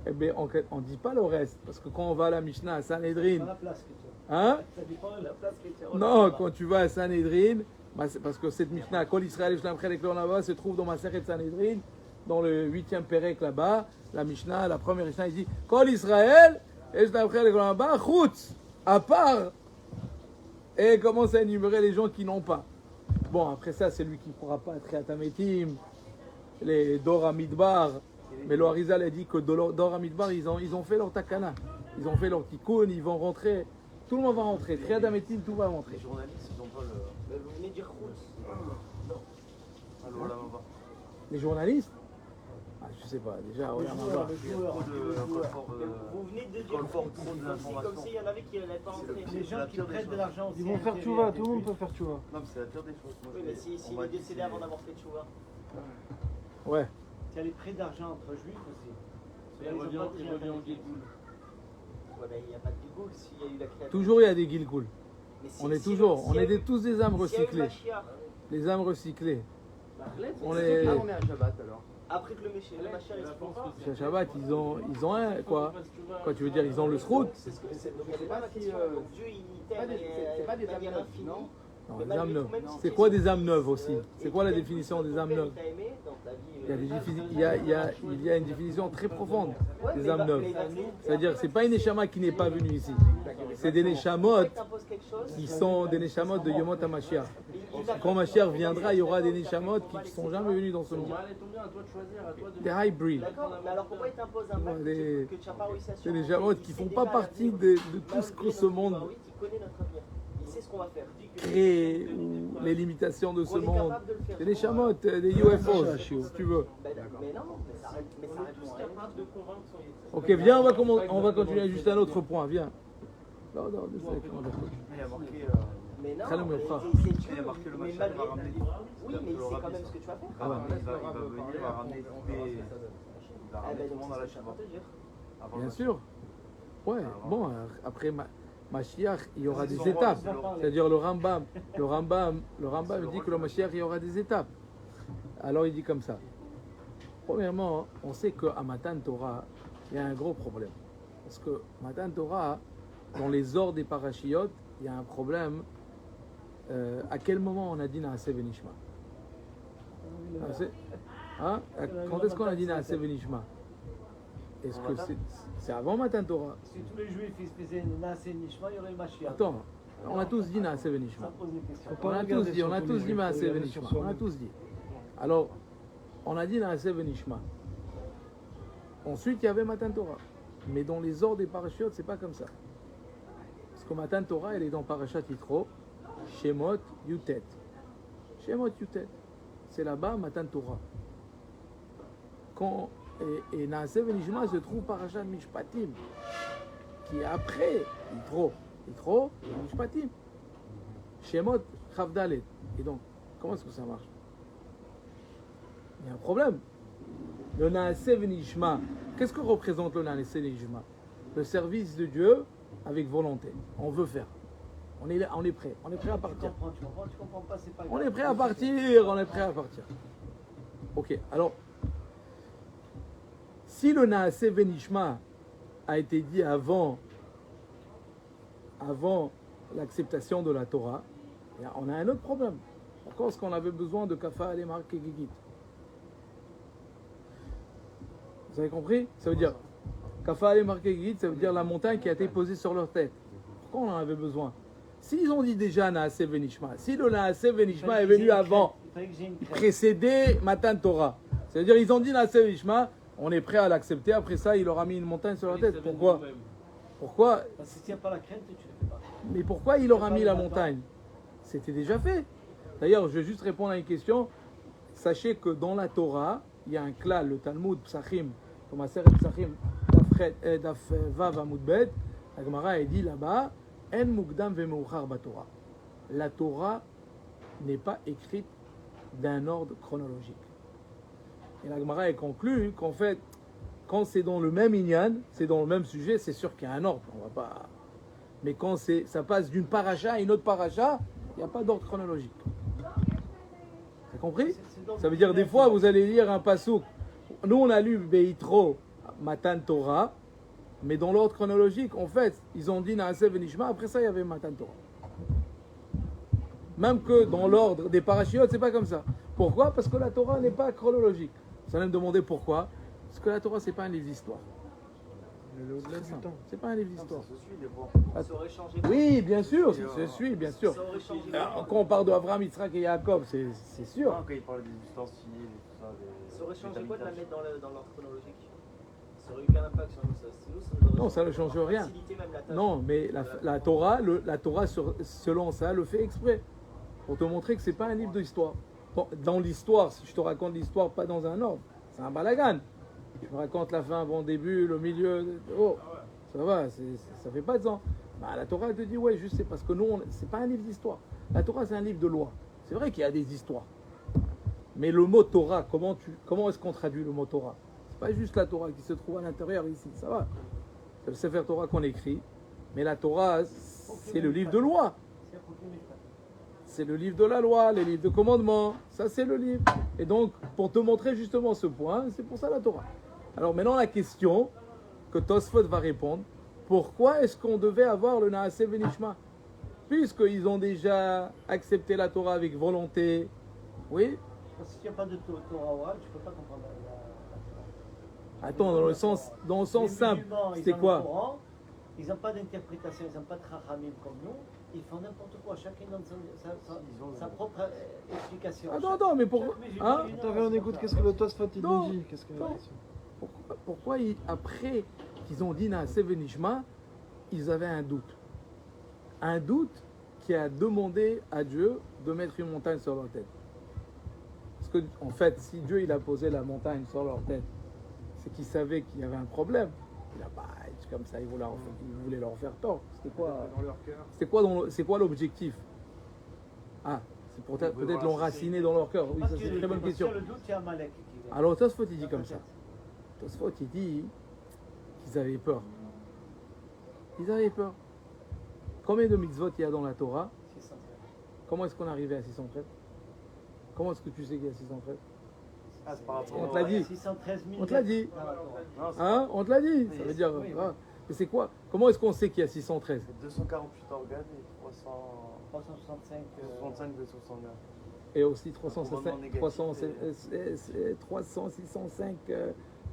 eh bien, on ne dit pas le reste. Parce que quand on va à la Mishnah, à Sanhedrin. la place que tu Hein? Ça dépend de la place que tu as. Non, quand tu vas à Sanhedrin, c'est parce que cette Mishnah, Kol Israël et Shlam Chel et Olam Haba, se trouve dans ma Masechet Sanhedrin, dans le 8e Pérec là-bas. La Mishnah, la première Mishnah, il dit Kol Israël et Shlam Chel et Olam Haba, Chutz. À part, et commence à énumérer les gens qui n'ont pas. Bon, après ça, c'est lui qui ne pourra pas être Triat Ametim, les Dor Midbar. Mais le Harizal a dit que Dor Midbar, ils ont fait leur takana. Ils ont fait leur tikkun, ils vont rentrer. Tout le monde va rentrer. Triat Ametim, tout va rentrer. Les journalistes, ils n'ont pas le. Vous venez de dire Chutz. Alors là, on va. Les journalistes, je sais pas, déjà, regarde là-bas. Il y a trop de confort. Vous venez de dire Confort, Chutz. trop C'est d'informations. comme s'il y en avait qui n'allaient pas entrer. Les gens qui prêtent de l'argent aussi. Ils vont faire tchouva, tout le monde peut faire tchouva. Non, mais c'est la pire des choses. Moi, Oui, mais s'il est décédé avant d'avoir fait Tchouva. Ouais. Il y a les prêts d'argent entre juifs aussi. Il revient en Guégoul. Ouais, ben il n'y a pas de Gilgoul s'il y a eu la création. Toujours, il y a des Gilgul. Mais si- On est si- toujours, si on il y a est eu- tous des âmes s'il y a eu recyclées. Mashiach, Les âmes recyclées. On Ah, est. on est à Shabbat alors. après que le Mashiach explose. Chez Shabbat, ils ont un, quoi. Quoi, tu veux dire, ils ont le srout. Donc il y a des âmes qui, donc Dieu il t'aime c'est pas des de manière âmes infinie. non. Non, Mais des âmes malgré neuves. tout, même si C'est tu quoi es- des âmes neuves aussi? et C'est quoi la tu aimes- définition des ton âmes père, neuves? il t'a aimé dans ta vie, Il y a une définition très profonde Ouais, des mais âmes neuves. C'est-à-dire, c'est pas une neshama qui n'est pas venue ici. C'est des neshamot qui sont des neshamot de Yomot HaMashiach. Quand Mashiach viendra, il y aura des neshamot qui ne sont jamais venus dans ce monde. Allez, tombe bien, à toi de choisir, à toi de. Des hybrid. D'accord, mais alors pourquoi il t'impose un pacte Des- que tu n'as pas réussi à C'est surmonter? des neshamot qui Il ne sait font déjà pas partie l'avenir. de tout ce que ce monde Oui, il connaît notre avenir. Il sait ce qu'on va faire. crée ou les limitations de ce On est monde. capable de le faire. C'est des neshamot, des UFOs, si tu veux. Mais non, mais ça reste. Mais ça reste tous capables de convaincre son Ok, viens, on va continuer juste un autre point, viens. Non, deux secondes. Il y a marqué. Mais non, Très long, mais frère. c'est Il y a marqué le mais Mashiach malgré- va ramener. Oui, mais c'est quand même ce que tu vas faire. Il va venir, il va ramener tous les. Il va Ah ramener ben tout le donc monde à la c'est ce que Shabbat. je te dire. Avant Bien le sûr. Ouais, bon, après Mashiach, il y aura C'est des son étapes. rôle, C'est-à-dire le Rambam dit que le Mashiach, il y aura des étapes. Alors il dit comme ça. Premièrement, on sait qu'à Matan Torah, il y a un gros problème. Parce que Matan Torah, dans les ordres des parachiotes, il y a un problème. À quel moment on a dit Naaseh Venishma? Hein? Quand est-ce qu'on a dit Naaseh Venishma? Est-ce que c'est avant Matan Torah? Si tous les juifs ils faisaient Naaseh Nishma, il y aurait le Mashiach. Attends, on a tous dit Naaseh Ça Venishma. pose des questions. On a tous dit Naaseh Venishma. On a tous dit. Alors, on a dit Naaseh Venishma. Ensuite, il y avait Matan Torah. Mais dans les ordres des parachutes, c'est pas comme ça. Parce que Matan Torah, elle est dans Parashat Yitro, Shemot Yutet. Shemot Yutet. C'est là-bas Matan Torah. Et Naaseh Venishma se trouve Parashat Mishpatim, qui est après Yitro. Yitro et Mishpatim. Shemot Chavdalet. Et donc, comment est-ce que ça marche? Il y a un problème. Le Naaseh Venishma. Qu'est-ce que représente le Naaseh Venishma? Le service de Dieu avec volonté. On veut faire. On est prêt. On est prêt à partir. Tu comprends pas, c'est pas On grave. est prêt à partir. On est prêt à partir. Ok, alors, si le Naaseh Venishma a été dit avant l'acceptation de la Torah, on a un autre problème. Pourquoi est-ce qu'on avait besoin de Kafa et Mark et Gigit? Vous avez compris? Ça veut dire Kafa et Mark et Gigit, ça veut dire la montagne qui a été posée sur leur tête. Pourquoi on en avait besoin? S'ils ont dit déjà Naaseh Venishma, si le Naaseh Venishma est venu avant, précédé Matan Torah, ça veut dire ils ont dit Naaseh Venishma, on est prêt à l'accepter, après ça il leur a mis une montagne sur la tête. Pourquoi? Parce que si tu n'as pas la crainte, tu ne le fais pas. Mais pourquoi il leur a mis la montagne? C'était déjà fait. D'ailleurs, je vais juste répondre à une question. Sachez que dans la Torah, il y a un klal, le Talmud, Psachim, comme Aseret Psachim, Daf Vav Amud Bet, la Gemara est dit là-bas, En Mukdam Vemeuchar Batorah. La Torah n'est pas écrite d'un ordre chronologique. Et la Gemara est conclue qu'en fait, quand c'est dans le même inyan, c'est dans le même sujet, c'est sûr qu'il y a un ordre. On va pas. Mais quand ça passe d'une paracha à une autre paracha, il n'y a pas d'ordre chronologique. T'as compris? Ça veut dire des fois vous allez lire un pasouk. Nous on a lu Beitro Matan Torah, mais dans l'ordre chronologique, en fait, ils ont dit Naaseh Venishma. Après ça, il y avait Matan Torah. Même que dans l'ordre des parachiotes, c'est pas comme ça. Pourquoi? Parce que la Torah n'est pas chronologique. Vous allez me demander pourquoi? Parce que la Torah, c'est pas un livre d'histoire. C'est pas un livre d'histoire. Ça aurait changé. Oui, bien sûr, ça se suit, bien sûr. Ça aurait changé. Quand on parle d'Abraham, Yitzhak et Jacob, c'est sûr. Non, quand il parle des ustensiles et tout ça. Ça aurait changé quoi de la mettre dans l'ordre chronologique? Ça aurait eu aucun impact sur nous. Ça nous Non, ça ne change rien. facilité même la tâche. Non, mais la Torah, selon ça, le fait exprès. Pour te montrer que c'est pas un livre d'histoire. Dans l'histoire, si je te raconte l'histoire pas dans un ordre, c'est un balagan. Je me raconte la fin, bon début, le milieu. Oh, ça va, ça fait pas de sens. Bah, la Torah elle te dit, ouais, juste c'est parce que nous, c'est pas un livre d'histoire. La Torah, c'est un livre de loi. C'est vrai qu'il y a des histoires. Mais le mot Torah, comment est-ce qu'on traduit le mot Torah? C'est pas juste la Torah qui se trouve à l'intérieur ici, ça va. C'est le Sefer Torah qu'on écrit. Mais la Torah, c'est le livre de loi. C'est le livre de la loi, les livres de commandement. Ça, c'est le livre. Et donc, pour te montrer justement ce point, c'est pour ça la Torah. Alors maintenant, la question que Tosfot va répondre, pourquoi est-ce qu'on devait avoir le Naaseh Venishma? Puisqu'ils ont déjà accepté la Torah avec volonté. Oui? Parce que si tu n'as pas de Torah orale, tu ne peux pas comprendre la Torah. Attends, dans le sens simple, c'était quoi? Ils n'ont pas d'interprétation, ils n'ont pas de rachamim comme nous. Ils font n'importe quoi, chacun donne sa propre explication. Attends, mais pourquoi? Hein? Attends, on écoute qu'est-ce que le Tosfot il Non, nous dit. Qu'est-ce que... non. Pourquoi après qu'ils ont dit Naaseh Venishma, ils avaient un doute? Un doute qui a demandé à Dieu de mettre une montagne sur leur tête. Parce que, en fait, si Dieu il a posé la montagne sur leur tête, c'est qu'il savait qu'il y avait un problème. Il a pas, comme ça, il voulait leur faire tort. C'était quoi? Dans leur cœur. C'est quoi l'objectif? Ah, c'est peut-être l'enraciner dans leur cœur. Oui, ça c'est une très bonne question. Le doute, il y a Amalek qui vient. Alors Tosfot il dit comme ça. Tosfot il dit qu'ils avaient peur. Ils avaient peur. Combien de mitzvot il y a dans la Torah? 613. Comment est-ce qu'on est arrivé à 613? Comment est-ce que tu sais qu'il y a 613? Ah, c'est par rapport On te l'a dit. 613 000 On te l'a dit. dans la Torah. Non, c'est Hein? On te l'a dit. Ça veut dire. Oui. Ah. Mais c'est quoi? Comment est-ce qu'on sait qu'il y a 613? 248 organes et 365. 365 de 69. Et aussi 365, Négatif. 605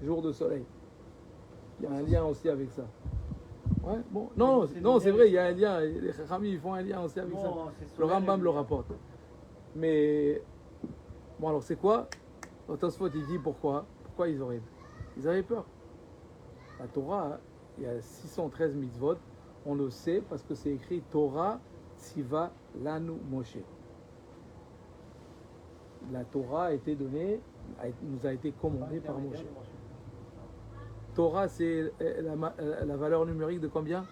jours de soleil. Il y a un lien aussi avec ça. Ouais, bon. Non, c'est vrai, il y a un lien. Les Chachamim, ils font un lien aussi avec ça. Le Rambam le rapporte. Mais, bon, alors c'est quoi? Tosfot, il dit pourquoi ils avaient peur. La Torah, il y a 613 mitzvot. On le sait parce que c'est écrit Torah Tziva Lanu Moshe. La Torah a été donnée, nous a été commandée par Moshe. Torah, c'est la valeur numérique de combien?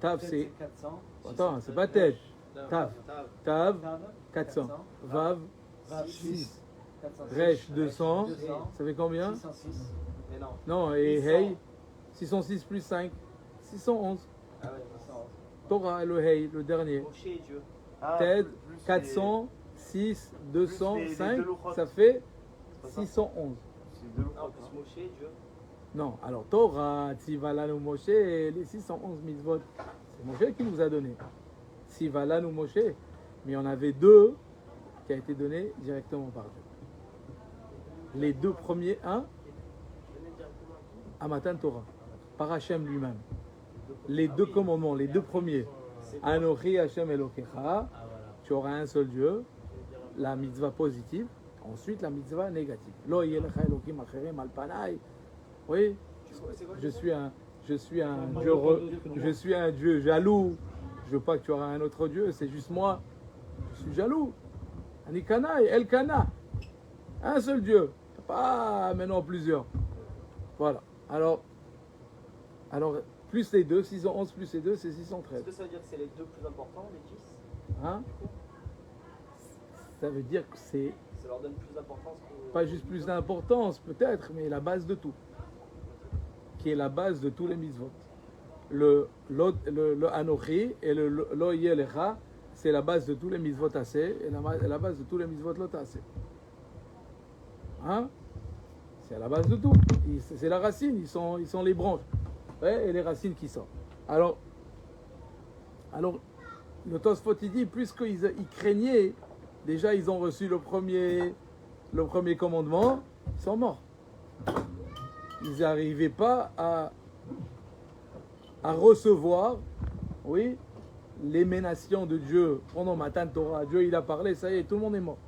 Tav, c'est 400. Attends, c'est pas tête. Tav. Tav, 400. Tav, Vav, 400. 6. Resh 200. 200. Ça fait combien? 606. Mais non. Non, et 600. Hey 606 plus 5. 611. Ah ouais, 600. Torah, le Hey, le dernier. Moshe et Dieu. Ah, Ted, plus 400, 6, 200, les 5. deux louchotes. Ça fait pas ça. 611. C'est deux Non, louchotes, plus hein. Moshe et Dieu. Non, alors Torah, Tzivalanu Moshe, et les 611 mitzvot, c'est Moshe qui nous a donné. Tzivalanu Moshe, mais il y en avait deux qui a été donné directement par Dieu. Les deux premiers, un, à Matan Torah, par Hachem lui-même. Les deux commandements, les deux premiers, Anochi Hachem Elokecha, tu auras un seul Dieu, la mitzvah positive, ensuite la mitzvah négative. Lo yelecha Elokim acherim al panai. Oui, je suis un Dieu jaloux. Je veux pas que tu auras un autre Dieu, c'est juste moi. Je suis jaloux. Anikana et Elkana. Un seul Dieu. Pas maintenant plusieurs. Voilà. Alors, plus les deux, 611 plus les deux, c'est 613. Est-ce que ça veut dire que c'est les deux plus importants, les 10? Hein? Ça veut dire que c'est Ça leur donne plus d'importance que... pas juste plus d'importance, peut-être, mais la base de tout. Qui est la base de tous les mitzvot. Le Anochi et le Lo Yelecha, c'est la base de tous les mitzvot assez et la base de tous les mitzvot lot assez. Hein? C'est la base de tout. C'est la racine, ils sont les branches. Ouais, et les racines qui sortent. Alors le Tosfot il dit, puisqu'ils craignaient, déjà ils ont reçu le premier commandement, ils sont morts. Ils n'arrivaient pas à recevoir, oui, l'émanation de Dieu. Pendant Matan Torah, Dieu il a parlé, ça y est, tout le monde est mort.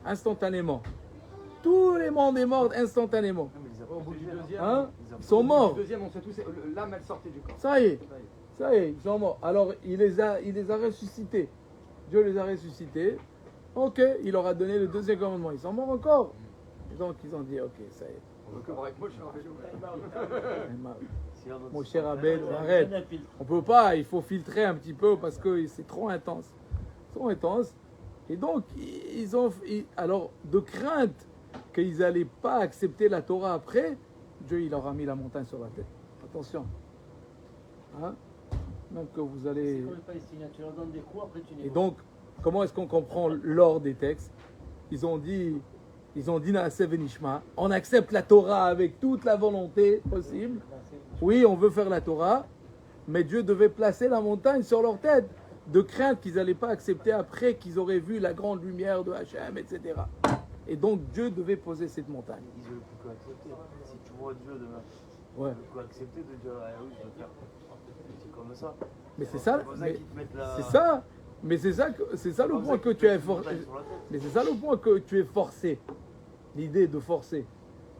Instantanément. Tout le monde est mort instantanément. Non, mais ils Au bout du deuxième, Hein? Ils sont morts. le deuxième, on sait tous, l'âme elle sortait du corps. Ça y est, ils sont morts. Alors il les a ressuscités. Dieu les a ressuscités. Ok, il leur a donné le deuxième commandement. Ils sont morts encore. Et donc ils ont dit, ok, ça y est. On veut que avec moi, je suis en région. Mon cher Abel, arrête. On peut pas, il faut filtrer un petit peu parce que c'est trop intense. Trop intense. Et donc, alors, de crainte qu'ils n'allaient pas accepter la Torah après, Dieu il leur a mis la montagne sur la tête. Attention. Hein? Donc vous C'est allez. comme le Palestinien, tu leur donnes des coups, après tu Et négocies. donc, comment est-ce qu'on comprend l'ordre des textes? Ils ont dit Naaseh Venishma, on accepte la Torah avec toute la volonté possible. Oui, on veut faire la Torah, mais Dieu devait placer la montagne sur leur tête, de crainte qu'ils n'allaient pas accepter après qu'ils auraient vu la grande lumière de Hachem, etc. Et donc Dieu devait poser cette montagne. Ils veulent plus accepter. Si tu vois Dieu demain, Ouais. tu peux accepter de dire ah oui, je veux faire. C'est comme ça. Mais c'est ça, pour ça mais qu'ils te mettent la- c'est ça, mais c'est ça le comme point ça que qu'ils tu te es mettent une forcé. montagne sur la tête. Mais c'est ça le point que tu es forcé. L'idée de forcer,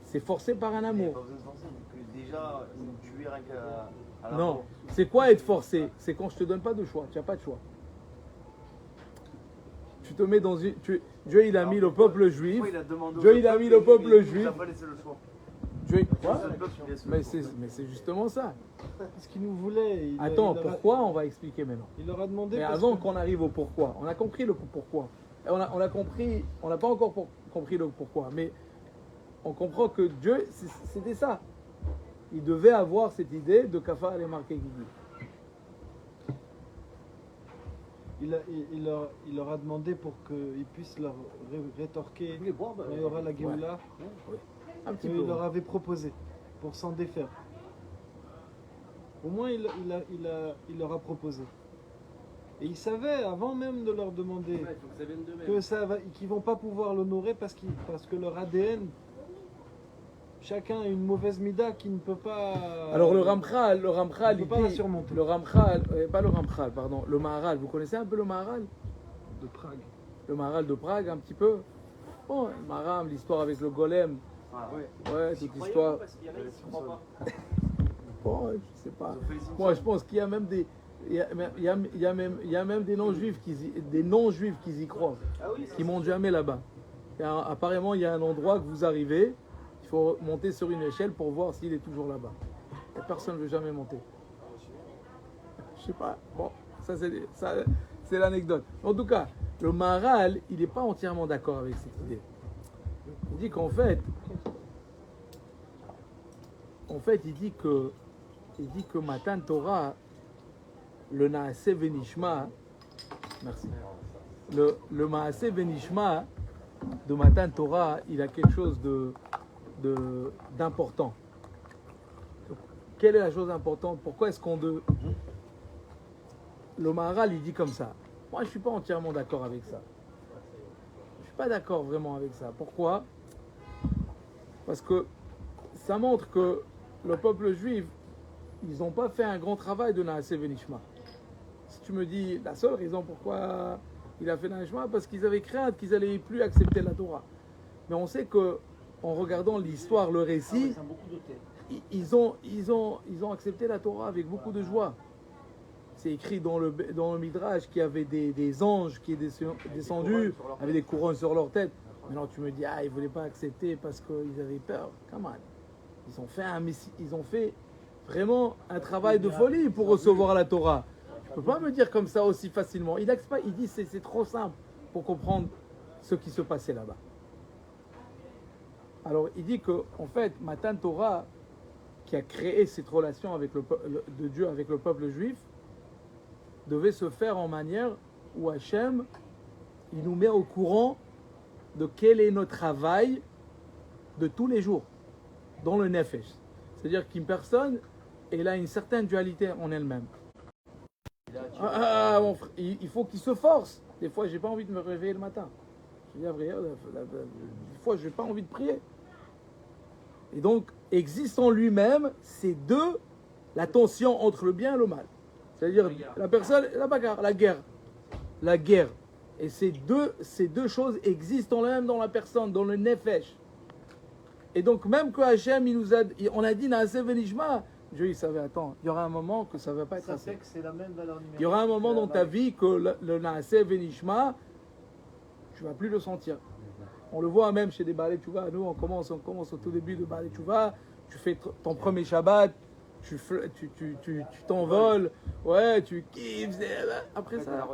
c'est forcé par un Il n'y a amour. pas besoin de forcer, vu que déjà, ils nous tuaient rien qu'à la Non, mort. c'est quoi être forcé? C'est quand je te donne pas de choix. Tu n'as pas de choix. Tu te mets dans une. Dieu il a mis le peuple juif. Pourquoi il a demandé au Dieu, il a peuple mis le et peuple il nous juif. a pas laissé le choix. Dieu, C'est quoi? le peuple qui laisse le Mais choix. c'est justement ça. Ce qu'il nous voulait. Attends, il leur a- pourquoi? On va expliquer maintenant. Il leur a demandé. Mais parce avant que- qu'on arrive au pourquoi, on a compris le pourquoi. Et on a compris, on n'a pas encore compris le pourquoi, mais on comprend que Dieu, c'était ça. Il devait avoir cette idée de Kafar et marqué Guigui. il leur a demandé pour qu'ils puissent leur rétorquer. Mais bon, bah, Quand il y aura la Géoula, Un petit qu'il peu. leur avait proposé pour s'en défaire. Au moins, il leur a proposé. Et ils savaient, avant même de leur demander, Ouais, il faut que ça vienne d'eux-mêmes. qu'ils vont pas pouvoir l'honorer parce que leur ADN, chacun a une mauvaise mida qui ne peut pas. Alors le Ramchal, on peut il pas la dit, surmonter. le Ramchal, pas le Ramchal, pardon, le Maharal. Vous connaissez un peu le Maharal? De Prague. Le Maharal de Prague, un petit peu. Bon, le Maharam, l'histoire avec le golem. Ah, ouais. Ouais, Vous y cette croyez, histoire. vous, parce qu'il y en a qui ne croient pas. Bon, je sais pas. Ils ont fait les Moi, je pense qu'il y a même des, il y a même des non-juifs qui y croient, Ah oui, qui montent jamais là-bas. Apparemment, il y a un endroit que vous arrivez, il faut monter sur une échelle pour voir s'il est toujours là-bas. Et personne ne veut jamais monter. Je sais pas. Bon, ça c'est l'anecdote. En tout cas, le Maharal, il n'est pas entièrement d'accord avec cette idée. Il dit qu'en fait, il dit que Matan Torah, le Naaseh Venishma, merci, le Maaseh Venishma de Matan Torah, il a quelque chose d'important. Quelle est la chose importante? Pourquoi est-ce qu'on de... Le Maharal, il dit comme ça. Moi, je ne suis pas entièrement d'accord avec ça. Je ne suis pas d'accord vraiment avec ça. Pourquoi? Parce que ça montre que le peuple juif, ils n'ont pas fait un grand travail de Naaseh Venishma. Si tu me dis, la seule raison pourquoi il a fait Naaseh, parce qu'ils avaient crainte qu'ils n'allaient plus accepter la Torah. Mais on sait que, en regardant l'histoire, le récit, ils ont accepté la Torah avec beaucoup de joie. C'est écrit dans le Midrash qu'il y avait des anges qui étaient descendus avec des couronnes sur leur tête. Maintenant tu me dis, ils ne voulaient pas accepter parce qu'ils avaient peur. Come on. Ils ont fait vraiment un travail de folie pour recevoir la Torah. Tu ne peux pas me dire comme ça aussi facilement. Il dit c'est trop simple pour comprendre ce qui se passait là-bas. Alors il dit que en fait, Matan Torah, qui a créé cette relation avec de Dieu avec le peuple juif, devait se faire en manière où Hachem, il nous met au courant de quel est notre travail de tous les jours, dans le Nefesh. C'est-à-dire qu'une personne, elle a une certaine dualité en elle-même. Mon frère, il faut qu'il se force. Des fois, j'ai pas envie de me réveiller le matin. Je dis la vraie, des fois, j'ai pas envie de prier. Et donc, existe en lui-même ces deux, la tension entre le bien et le mal. C'est-à-dire la personne, la bagarre, la guerre. Et ces deux choses existent en même dans la personne, dans le nefesh. Et donc même que Hachem, on a dit Naaseh Venishma, Dieu il savait, attends, il y aura un moment que ça ne va pas être assez. C'est la même valeur numérique. Il y aura un moment dans ta vie que le Naaseh Venishma, tu ne vas plus le sentir. On le voit même chez des Baalei Teshuvah. Nous, on commence au tout début de Baalei Teshuvah, tu fais ton premier Shabbat, tu t'envoles, ouais, tu kiffes, après ça,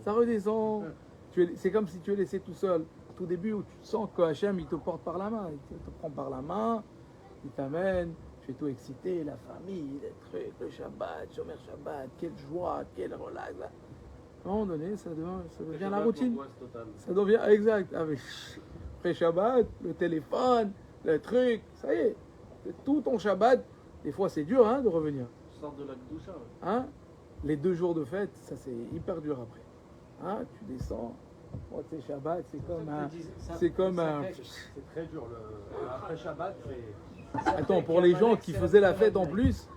ça redescend. C'est comme si tu es laissé tout seul. Tout début où tu sens que Hachem, il te porte par la main, il te prend par la main, il t'amène, tu es tout excité, la famille, les trucs, le Shabbat, Shomer Shabbat, quelle joie, quelle relax. À un moment donné, ça devient la routine. Ça devient, exact, avec après Shabbat, le téléphone, le truc, ça y est. Tout ton Shabbat, des fois c'est dur de revenir. Tu sors de la Gdoucha. Les 2 jours de fête, ça c'est hyper dur après. Tu descends, c'est Shabbat, c'est comme un. C'est très dur. Après Shabbat, c'est. Attends, pour les gens qui faisaient la fête en plus,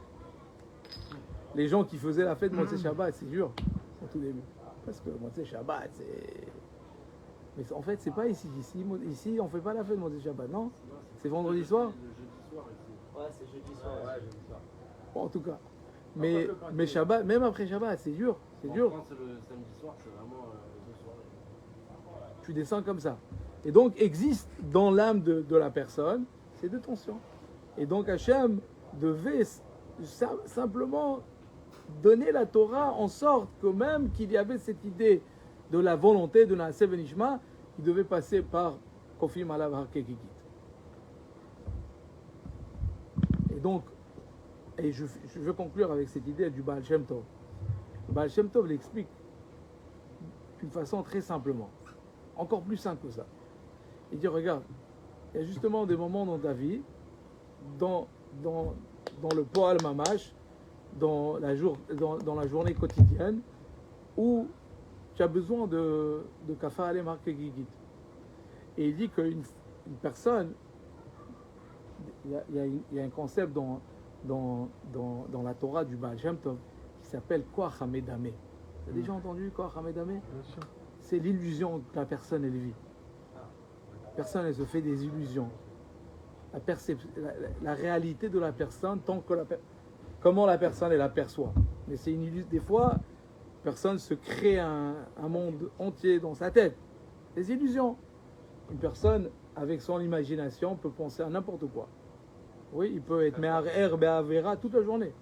les gens qui faisaient la fête Motzei Shabbat, c'est dur au tout début. Parce que Motzei Shabbat, c'est. Mais en fait, c'est pas ici. Ici, on fait pas la fête Motzei Shabbat, non? C'est vendredi soir? Ouais, c'est jeudi soir. Ouais, jeudi soir. Bon, en tout cas. Mais Shabbat, même après Shabbat, c'est dur. C'est dur. En France, le samedi soir, c'est vraiment deux soirées. Tu descends comme ça. Et donc, existe dans l'âme de la personne ces deux tensions. Et donc, Hachem devait simplement donner la Torah en sorte que même qu'il y avait cette idée de la volonté de Naaseh Venishma, il devait passer par Kofim Alav Har Kekikit. Et donc, je veux conclure avec cette idée du Baal Shem Tov. Le Baal Shem Tov l'explique d'une façon très simplement, encore plus simple que ça. Il dit, regarde, il y a justement des moments dans ta vie, dans le Poal Mamash, dans la journée quotidienne, où tu as besoin de Kafar Alem Har Kekikit. Et il dit qu'une personne, il y a un concept dans la Torah du Baal Shem Tov qui s'appelle Koach HaMedameh. Tu as déjà entendu Koach HaMedameh? C'est l'illusion que la personne elle vit. La personne elle se fait des illusions. La réalité de la personne, comment la personne elle l'aperçoit. Mais c'est une illusion. Des fois, la personne se crée un monde entier dans sa tête. Des illusions. Une personne avec son imagination peut penser à n'importe quoi. Oui, il peut être Me'arer Be'avera toute la journée.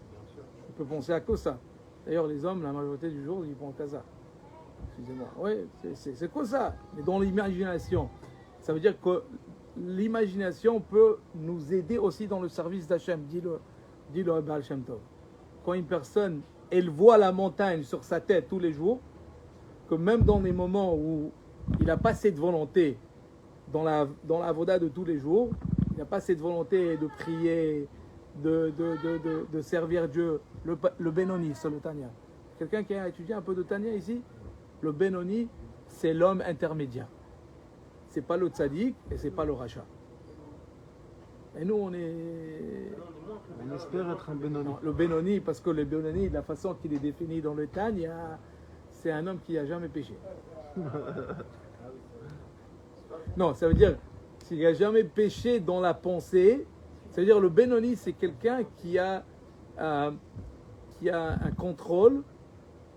Il peut penser à que ça. D'ailleurs, les hommes, la majorité du jour, ils pensent à ça. Excusez-moi. Oui, c'est que ça. Mais dans l'imagination. Ça veut dire que l'imagination peut nous aider aussi dans le service d'Hachem, dit le Baal Shem Tov. Quand une personne, elle voit la montagne sur sa tête tous les jours, que même dans les moments où il n'a pas cette volonté, dans la avoda de tous les jours, il n'a pas cette volonté de prier, de servir Dieu. Le Benoni, c'est le Tanya. Quelqu'un qui a étudié un peu de Tanya ici? Le Benoni, c'est l'homme intermédiaire. C'est pas le tzaddik et c'est pas le rachat. Et nous, on espère être un Benoni. Non, le Benoni, parce que le Benoni, la façon qu'il est défini dans le Tanya, c'est un homme qui n'a jamais péché. Non, ça veut dire s'il n'a jamais péché dans la pensée, ça veut dire le Benoni, c'est quelqu'un qui a un contrôle,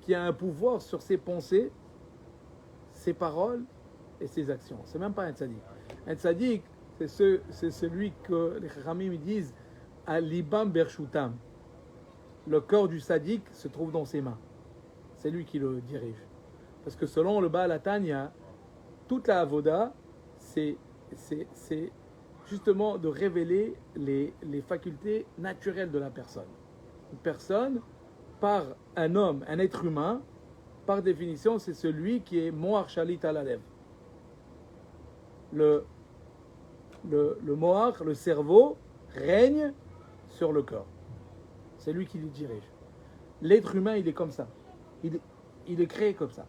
qui a un pouvoir sur ses pensées, ses paroles et ses actions. C'est même pas un tzaddik. Un tzaddik, c'est celui que les Chachamim disent à l'ibam bershutam. Le corps du tzaddik se trouve dans ses mains. C'est lui qui le dirige. Parce que selon le Baal Tanya, toute la avoda, c'est justement de révéler les facultés naturelles de la personne. Une personne, par un homme, un être humain, par définition, c'est celui qui est Moar Shalit à la lèvre. Le Moar, le cerveau, règne sur le corps. C'est lui qui le dirige. L'être humain, il est comme ça. Il est créé comme ça.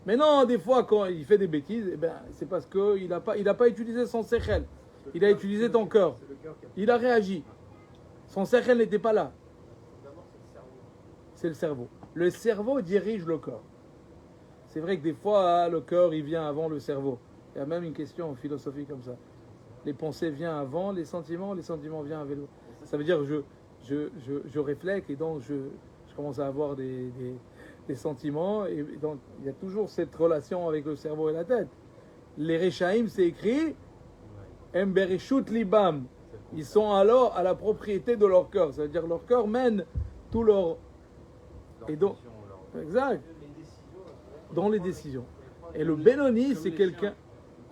Maintenant, des fois, quand il fait des bêtises, eh ben, c'est parce qu'il n'a pas utilisé son sechel. Il a utilisé ton cœur. Il a réagi. Son sechel n'était pas là. C'est le cerveau. Le cerveau dirige le corps. C'est vrai que des fois, le cœur, il vient avant le cerveau. Il y a même une question en philosophie comme ça. Les pensées viennent avant les sentiments viennent avec le... Ça veut dire que je réfléchis et donc je commence à avoir des sentiments, et donc il y a toujours cette relation avec le cerveau et la tête. Les Rechaim, c'est écrit Embereshut libam. Ils sont alors à la propriété de leur cœur. Ça veut dire que leur cœur mène tout leur... Et donc, exact. Dans les décisions. Et le Benoni, c'est quelqu'un...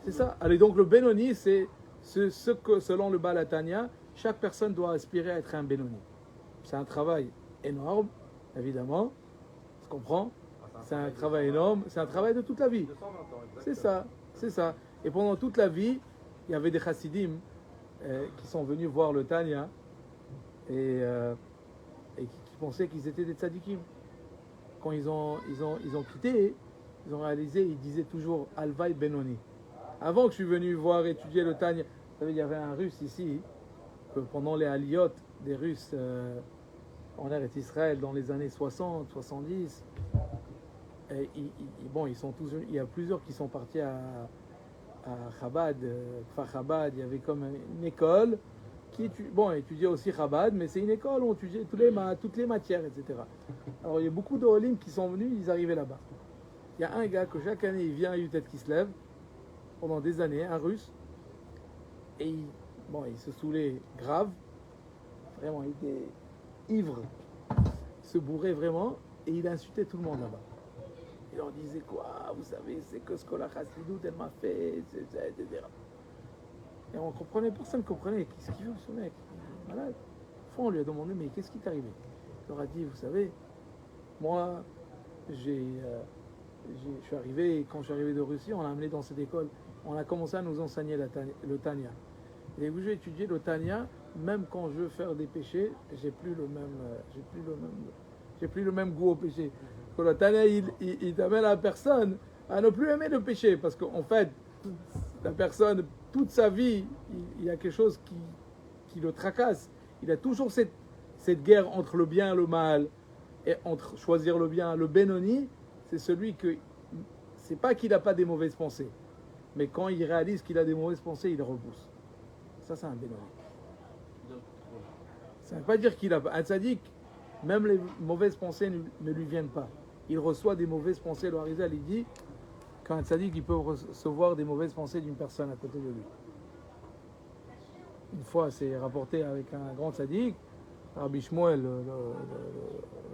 C'est ça. Allez, donc le Benoni, c'est ce que, selon le Baal Tanya, chaque personne doit aspirer à être un Benoni. C'est un travail énorme, évidemment. Tu comprends? C'est un travail énorme. C'est un travail de toute la vie. C'est ça. C'est ça. Et pendant toute la vie, il y avait des chassidim qui sont venus voir le Tanya et qui pensaient qu'ils étaient des tzadikim. Quand ils ont quitté, ils ont réalisé, ils disaient toujours Alvaï Benoni. Avant que je suis venu voir étudier le Tanya, vous savez, il y avait un Russe ici, que pendant les Aliyot des Russes en Eretz Israël dans les années 60, 70, et ils sont tous venus, il y a plusieurs qui sont partis à Chabad, Kfar Chabad. Il y avait comme une école qui étudiait aussi Chabad, mais c'est une école où on étudiait toutes les matières, etc. Alors il y a beaucoup de Olim qui sont venus, ils arrivaient là-bas. Il y a un gars que chaque année il vient à Utet qui se lève pendant des années, un Russe, et il se saoulait grave, vraiment, il était ivre, il se bourrait vraiment, et il insultait tout le monde là-bas. Il leur disait quoi, vous savez, c'est que ce que la Chassidut elle m'a fait, etc. Et on comprenait, personne ne comprenait, qu'est-ce qu'il veut ce mec, malade. Au fond, on lui a demandé, mais qu'est-ce qui t'est arrivé? Il leur a dit, vous savez, moi, je suis arrivé, quand je suis arrivé de Russie, on l'a amené dans cette école, on a commencé à nous enseigner le Tanya. Et où j'ai étudié le Tanya, même quand je veux faire des péchés, j'ai plus le même goût au péché. Que le Tanya, il t'amène la personne à ne plus aimer le péché, parce qu'en fait, la personne, toute sa vie, il y a quelque chose qui le tracasse. Il a toujours cette guerre entre le bien et le mal, et entre choisir le bien. Le Benoni, c'est celui que, c'est pas qu'il n'a pas des mauvaises pensées, mais quand il réalise qu'il a des mauvaises pensées, il les repousse. Ça, c'est un Benoni. Ça ne veut pas dire qu'il a pas. Un tzaddik, même les mauvaises pensées ne lui viennent pas. Il reçoit des mauvaises pensées. Le Harizal, il dit qu'un tzaddik, il peut recevoir des mauvaises pensées d'une personne à côté de lui. Une fois, c'est rapporté avec un grand tzaddik, Rabbi Shmuel, le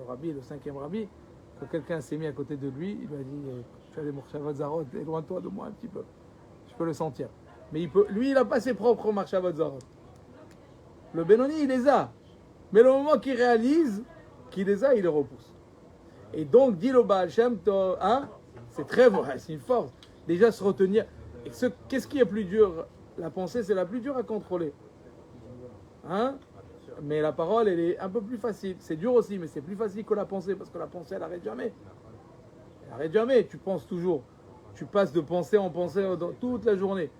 rabbi, le 5e rabbi, que quelqu'un s'est mis à côté de lui, il lui a dit, tu as des Morshavat Zarot, éloigne-toi de moi un petit peu. Je peux le sentir. Mais lui, il n'a pas ses propres marchavot zarot. Le Benoni, il les a. Mais le moment qu'il réalise qu'il les a, il les repousse. Et donc, dit le Baal Shem Tov, hein, c'est très vrai, c'est une force. Déjà, se retenir. Qu'est-ce qui est plus dur? La pensée, c'est la plus dure à contrôler. Hein? Mais la parole, elle est un peu plus facile. C'est dur aussi, mais c'est plus facile que la pensée, parce que la pensée, elle n'arrête jamais. Elle n'arrête jamais, tu penses toujours. Tu passes de pensée en pensée toute la journée.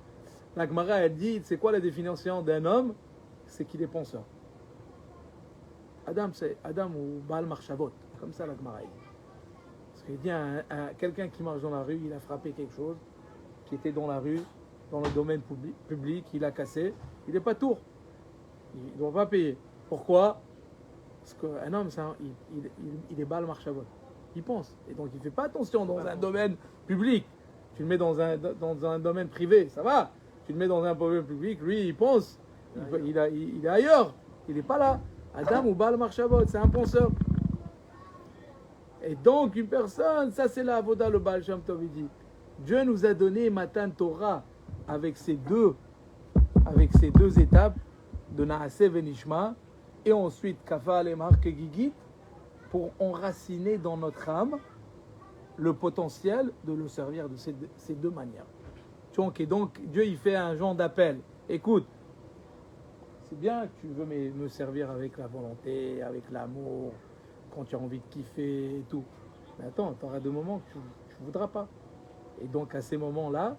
La Gemara, elle dit, c'est quoi la définition d'un homme? C'est qu'il est penseur. Adam, c'est Adam ou Baal Marchavot. Comme ça, la Gemara dit. Parce qu'il dit à quelqu'un qui marche dans la rue, il a frappé quelque chose, qui était dans la rue, dans le domaine public, il a cassé, il n'est pas tour. Il ne doit pas payer. Pourquoi? Parce qu'un homme, il est Baal Marchavot. Il pense. Et donc, il ne fait pas attention dans un domaine public. Tu le mets dans un domaine privé, ça va. Tu le mets dans un domaine public, lui, il pense. Il est ailleurs. Il n'est pas là. Adam ou Baal Marchavot, c'est un penseur. Et donc, une personne, ça c'est la avoda, le Baal Shem Tov, il dit. Dieu nous a donné Matan Torah avec ces deux étapes de Naaseh Venishma et ensuite Kafal et Mark et Gigit pour enraciner dans notre âme le potentiel de le servir de ces deux manières. Et donc, Dieu il fait un genre d'appel. Écoute, c'est bien que tu veux me servir avec la volonté, avec l'amour, quand tu as envie de kiffer et tout. Mais attends, tu auras des moments que tu ne voudras pas. Et donc, à ces moments-là,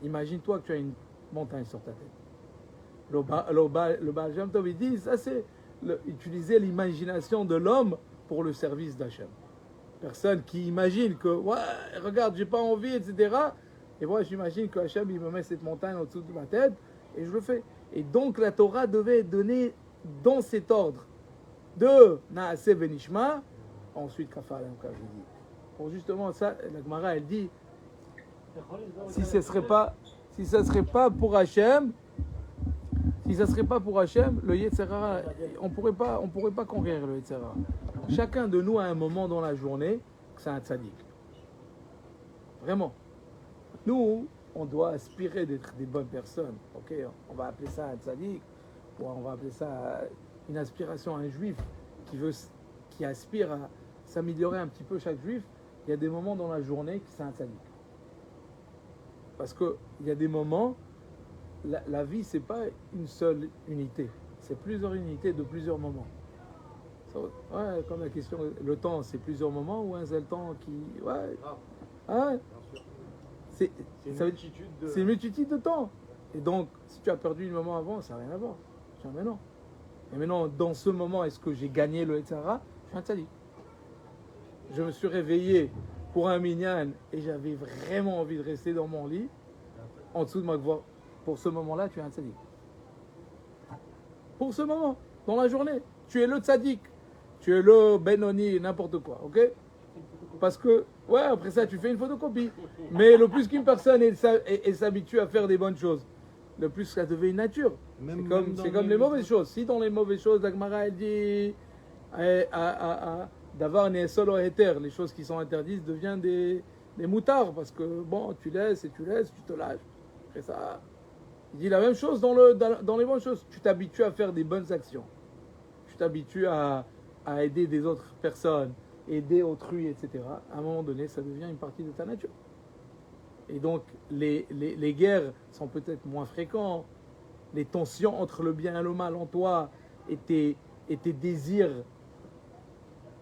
imagine-toi que tu as une montagne sur ta tête. Le Baal Shem Tov, il dit, ça c'est utiliser l'imagination de l'homme pour le service d'Hachem. Personne qui imagine que, ouais, regarde, j'ai pas envie, etc. Et moi, j'imagine que Hachem, il me met cette montagne au-dessous de ma tête, et je le fais. Et donc, la Torah devait être donnée dans cet ordre de Naaseh Venishma, ensuite Kafar Alam. Pour justement ça, la Gemara, elle dit, si ce ne serait pas pour Hachem, le Yetzirah, on pourrait pas conquérir le Yetzirah. Chacun de nous a un moment dans la journée que c'est un tzaddik. Vraiment. Nous, on doit aspirer d'être des bonnes personnes. Ok, on va appeler ça un tzaddik, ou on va appeler ça une aspiration à un juif qui aspire à s'améliorer un petit peu chaque juif. Il y a des moments dans la journée qui c'est un tzaddik. Parce qu'il y a des moments, la vie, c'est pas une seule unité. C'est plusieurs unités de plusieurs moments. Ouais, comme la question, le temps, c'est plusieurs moments ou un seul temps qui... Ouais. Ouais. C'est une multitude de temps. Et donc, si tu as perdu un moment avant, ça n'a rien à voir. Mais non. Et maintenant, dans ce moment, est-ce que j'ai gagné le Yetzirah? Je suis un tzaddik. Je me suis réveillé pour un minyan et j'avais vraiment envie de rester dans mon lit, en dessous de ma voix. Pour ce moment-là, tu es un tzaddik. Pour ce moment, dans la journée, tu es le tzaddik. Tu es le Benoni, n'importe quoi, ok? Parce que, ouais, après ça, tu fais une photocopie. Mais le plus qu'une personne elle s'habitue à faire des bonnes choses, le plus ça devient une nature. C'est comme les mauvaises choses. Si dans les mauvaises choses, la Gemara, elle dit d'avoir un solo éther, les choses qui sont interdites deviennent des moutards. Parce que, bon, tu laisses, tu te lâches. Après ça, il dit la même chose dans les bonnes choses. Tu t'habitues à faire des bonnes actions. Tu t'habitues à aider des autres personnes, aider autrui, etc. À un moment donné, ça devient une partie de ta nature. Et donc, les guerres sont peut-être moins fréquentes. Les tensions entre le bien et le mal en toi et tes désirs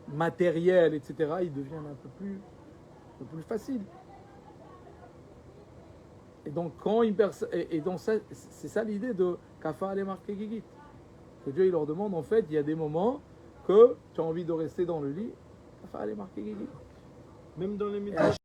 matériels, etc., ils deviennent un peu plus faciles. Et donc, c'est ça l'idée de Kafa ale marqué Gigit. Que Dieu il leur demande, en fait, il y a des moments que tu as envie de rester dans le lit, Kafa ale marqué Gigit. Même dans les médias.